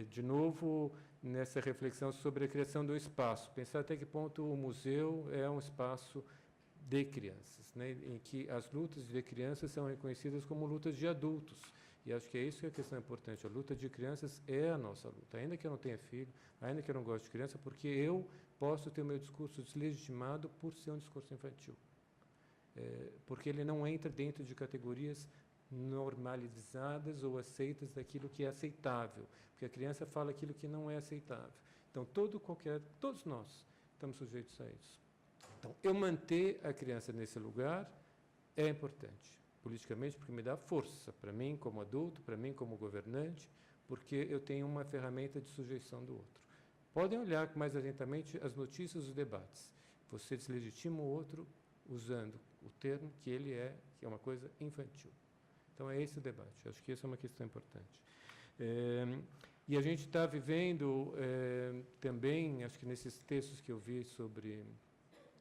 de novo, nessa reflexão sobre a criação do espaço, pensar até que ponto o museu é um espaço de crianças, né, em que as lutas de crianças são reconhecidas como lutas de adultos. E acho que é isso que é a questão importante. A luta de crianças é a nossa luta. Ainda que eu não tenha filho, ainda que eu não goste de criança, porque eu posso ter o meu discurso deslegitimado por ser um discurso infantil. Porque ele não entra dentro de categorias normalizadas ou aceitas daquilo que é aceitável. Porque a criança fala aquilo que não é aceitável. Então, todos nós estamos sujeitos a isso. Então, eu manter a criança nesse lugar é importante, politicamente, porque me dá força, para mim como adulto, para mim como governante, porque eu tenho uma ferramenta de sujeição do outro. Podem olhar mais atentamente as notícias e os debates. Você deslegitima o outro usando o termo que ele que é uma coisa infantil. Então, é esse o debate. Acho que essa é uma questão importante. E a gente está vivendo também, acho que nesses textos que eu vi sobre...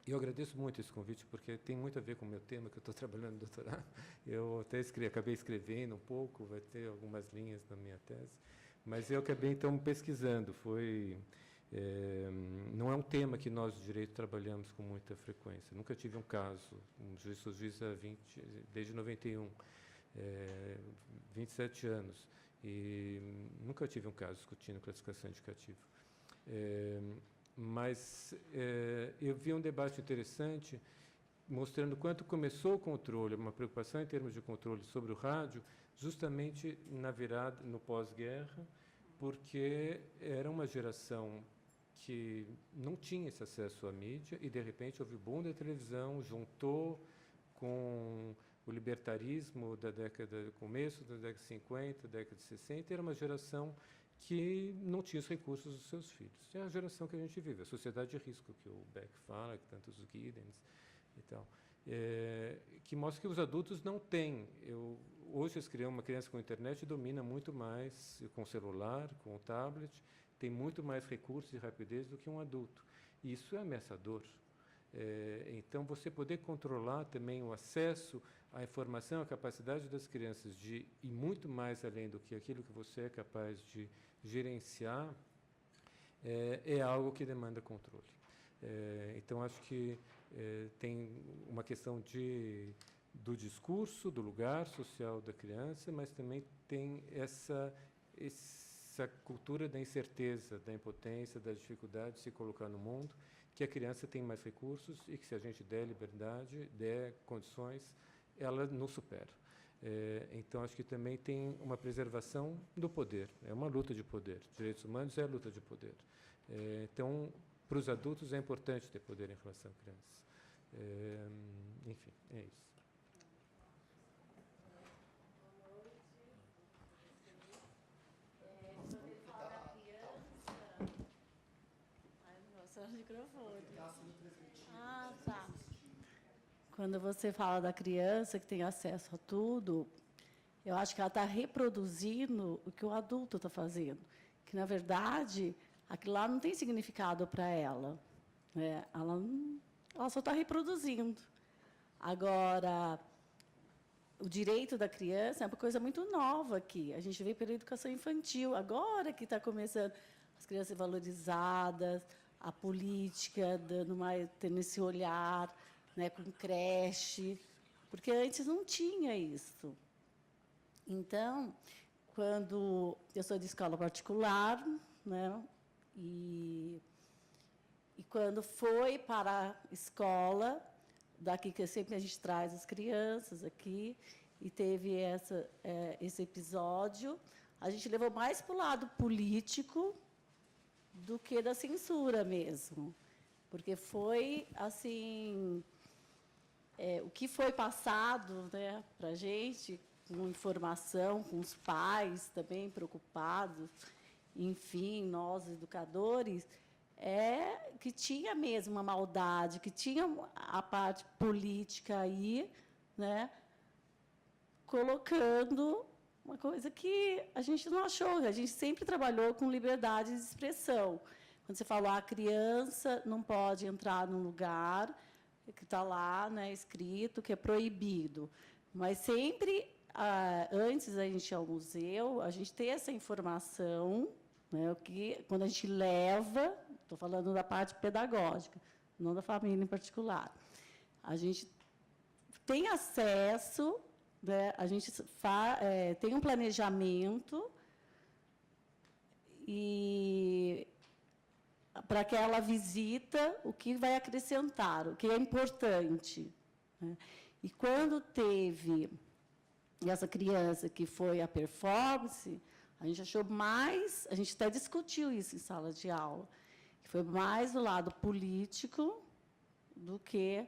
Eu agradeço muito esse convite, porque tem muito a ver com o meu tema, que eu estou trabalhando no doutorado. Eu até acabei escrevendo um pouco, vai ter algumas linhas na minha tese, mas eu acabei, então, pesquisando. Não é um tema que nós, de direito, trabalhamos com muita frequência. Nunca tive um caso. Sou juiz desde 91, 27 anos, e nunca tive um caso discutindo classificação indicativa. Mas eu vi um debate interessante mostrando quanto começou o controle, uma preocupação em termos de controle sobre o rádio, justamente na virada, no pós-guerra, porque era uma geração que não tinha esse acesso à mídia e, de repente, houve o boom da televisão, juntou com o libertarismo da começo da década de 50, década de 60, era uma geração que não tinha os recursos dos seus filhos. É a geração que a gente vive, a sociedade de risco, que o Beck fala, que tantos Giddens e tal, que mostra que os adultos não têm. Hoje, uma criança com internet domina muito mais, com celular, com tablet, tem muito mais recursos e rapidez do que um adulto. E isso é ameaçador. Então, você poder controlar também o acesso à informação, a capacidade das crianças de ir muito mais além do que aquilo que você é capaz de gerenciar, é algo que demanda controle. Então, acho que tem uma questão do discurso, do lugar social da criança, mas também tem essa cultura da incerteza, da impotência, da dificuldade de se colocar no mundo, que a criança tem mais recursos e que, se a gente der liberdade, der condições, ela nos supera. Então, acho que também tem uma preservação do poder. É uma luta de poder. Direitos humanos é a luta de poder. Então, para os adultos é importante ter poder em relação à criança. Enfim, é isso. Quando você fala da criança que tem acesso a tudo, Eu acho que ela está reproduzindo o que o adulto está fazendo, que, na verdade, aquilo lá não tem significado para ela, né? Ela só está reproduzindo. Agora, o direito da criança é uma coisa muito nova aqui. A gente veio pela educação infantil, agora que está começando as crianças valorizadas, a política tendo esse olhar, né, com creche, porque antes não tinha isso. Então, quando eu sou de escola particular, né, e quando foi para a escola, daqui que sempre a gente traz as crianças aqui, e teve esse episódio, a gente levou mais para o lado político do que da censura mesmo, porque foi assim, o que foi passado, né, para a gente, com informação, com os pais também preocupados, enfim, nós educadores, que tinha mesmo uma maldade, que tinha a parte política aí, né, colocando uma coisa que a gente não achou, a gente sempre trabalhou com liberdade de expressão. Quando você falou, a criança não pode entrar num lugar que está lá, né, escrito que é proibido, mas sempre, antes da gente ir ao museu, a gente tem essa informação, né, quando a gente leva, estou falando da parte pedagógica, não da família em particular, a gente tem acesso, né, a gente tem um planejamento e para aquela visita, o que vai acrescentar, o que é importante, né? E quando teve essa criança que foi a performance, a gente achou mais, a gente até discutiu isso em sala de aula, que foi mais do lado político do que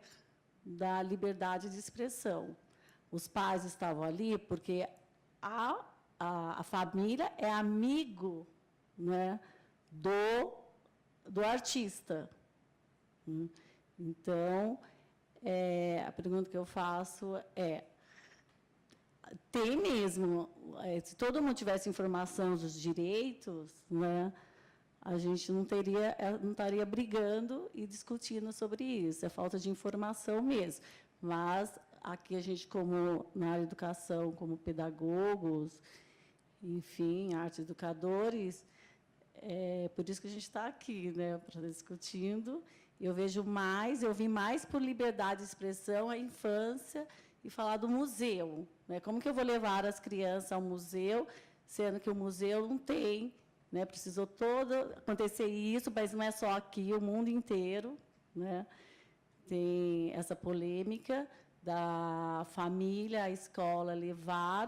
da liberdade de expressão. Os pais estavam ali porque a família é amigo, né, do artista. Então, a pergunta que eu faço tem mesmo, se todo mundo tivesse informação dos direitos, né, a gente não estaria brigando e discutindo sobre isso, é falta de informação mesmo. Mas aqui a gente, como na área de educação, como pedagogos, enfim, artes educadores, por isso que a gente está aqui, né, para discutindo. Eu vi mais por liberdade de expressão a infância e falar do museu, né? Como que eu vou levar as crianças ao museu, sendo que o museu não tem, né? Precisou acontecer isso, mas não é só aqui, o mundo inteiro, né? Tem essa polêmica da família, a escola levar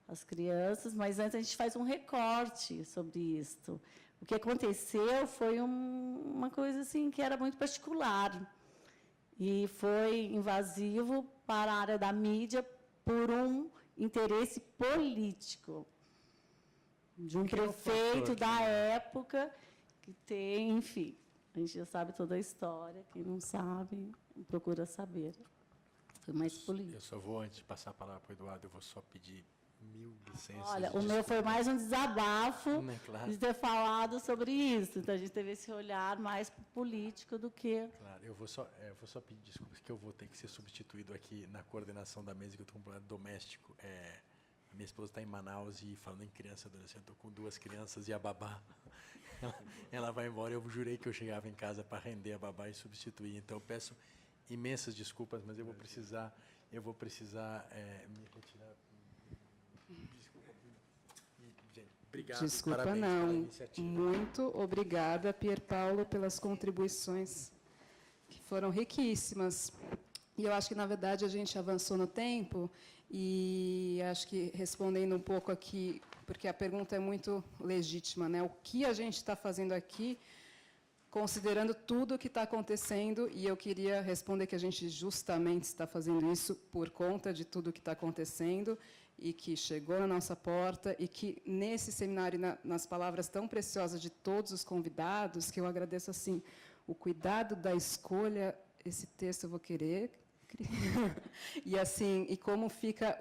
as crianças, mas antes a gente faz um recorte sobre isso. O que aconteceu foi uma coisa assim que era muito particular e foi invasivo para a área da mídia por um interesse político de um prefeito da época que tem, enfim, a gente já sabe toda a história, quem não sabe procura saber. Foi mais político. Eu só vou, antes de passar a palavra para o Eduardo, eu vou só pedir 1000 licenças. Olha, o meu foi mais um desabafo de ter falado sobre isso. Então, a gente teve esse olhar mais político do que... Claro, eu vou só pedir desculpas, que eu vou ter que ser substituído aqui na coordenação da mesa, que eu estou com um problema doméstico. A minha esposa está em Manaus e, falando em criança e adolescente, eu estou com 2 crianças e a babá, ela vai embora. Eu jurei que eu chegava em casa para render a babá e substituir. Então, eu peço imensas desculpas, mas eu vou precisar me retirar. Obrigado, Desculpa, parabéns não. pela iniciativa. Muito obrigada, Pier Paulo, pelas contribuições que foram riquíssimas. E eu acho que, na verdade, a gente avançou no tempo e acho que, respondendo um pouco aqui, porque a pergunta é muito legítima, né? O que a gente está fazendo aqui, considerando tudo o que está acontecendo, e eu queria responder que a gente justamente está fazendo isso por conta de tudo o que está acontecendo, e que chegou na nossa porta, e que, nesse seminário, nas palavras tão preciosas de todos os convidados, que eu agradeço, assim, o cuidado da escolha, esse texto eu vou querer, e, assim, e como fica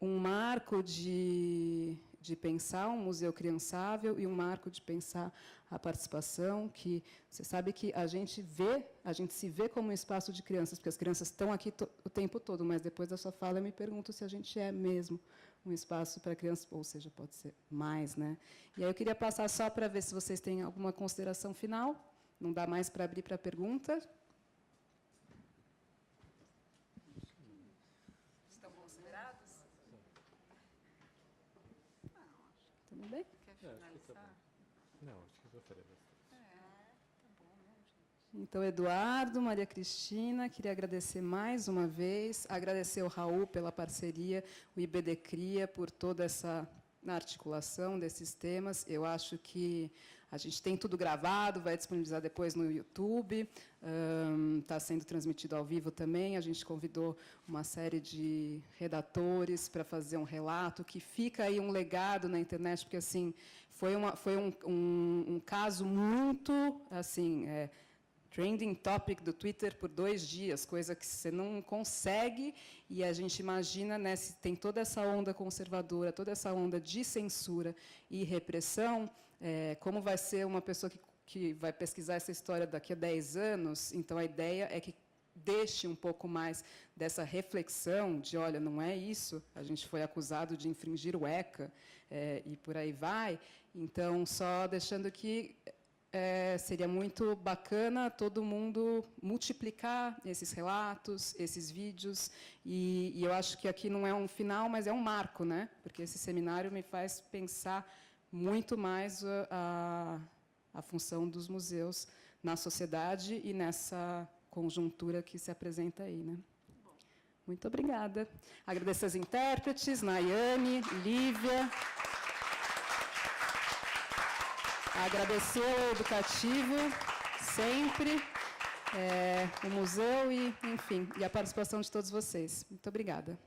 um marco de pensar um museu criançável e um marco de pensar a participação, que você sabe que a gente se vê como um espaço de crianças, porque as crianças estão aqui o tempo todo, mas depois da sua fala eu me pergunto se a gente é mesmo um espaço para crianças, ou seja, pode ser mais, né? E aí eu queria passar só para ver se vocês têm alguma consideração final. Não dá mais para abrir para pergunta. Estão considerados? Tudo bem? Quer finalizar? Não, acho que gostaria bastante. Então, Eduardo, Maria Cristina, queria agradecer mais uma vez, agradecer ao Raul pela parceria, o IBD Cria por toda essa articulação desses temas. Eu acho que a gente tem tudo gravado, vai disponibilizar depois no YouTube, está sendo transmitido ao vivo também. A gente convidou uma série de redatores para fazer um relato, que fica aí um legado na internet, porque assim foi um caso muito assim, trending topic do Twitter por 2 dias, coisa que você não consegue, e a gente imagina, né, se tem toda essa onda conservadora, toda essa onda de censura e repressão, como vai ser uma pessoa que vai pesquisar essa história daqui a 10 anos? Então, a ideia é que deixe um pouco mais dessa reflexão de, olha, não é isso, a gente foi acusado de infringir o ECA, e por aí vai. Então, só deixando que seria muito bacana todo mundo multiplicar esses relatos, esses vídeos, e eu acho que aqui não é um final, mas é um marco, né? Porque esse seminário me faz pensar muito mais a função dos museus na sociedade e nessa conjuntura que se apresenta aí, né? Muito obrigada. Agradeço aos intérpretes, Nayane, Lívia. Agradecer ao Educativo, sempre, o museu e, enfim, e a participação de todos vocês. Muito obrigada.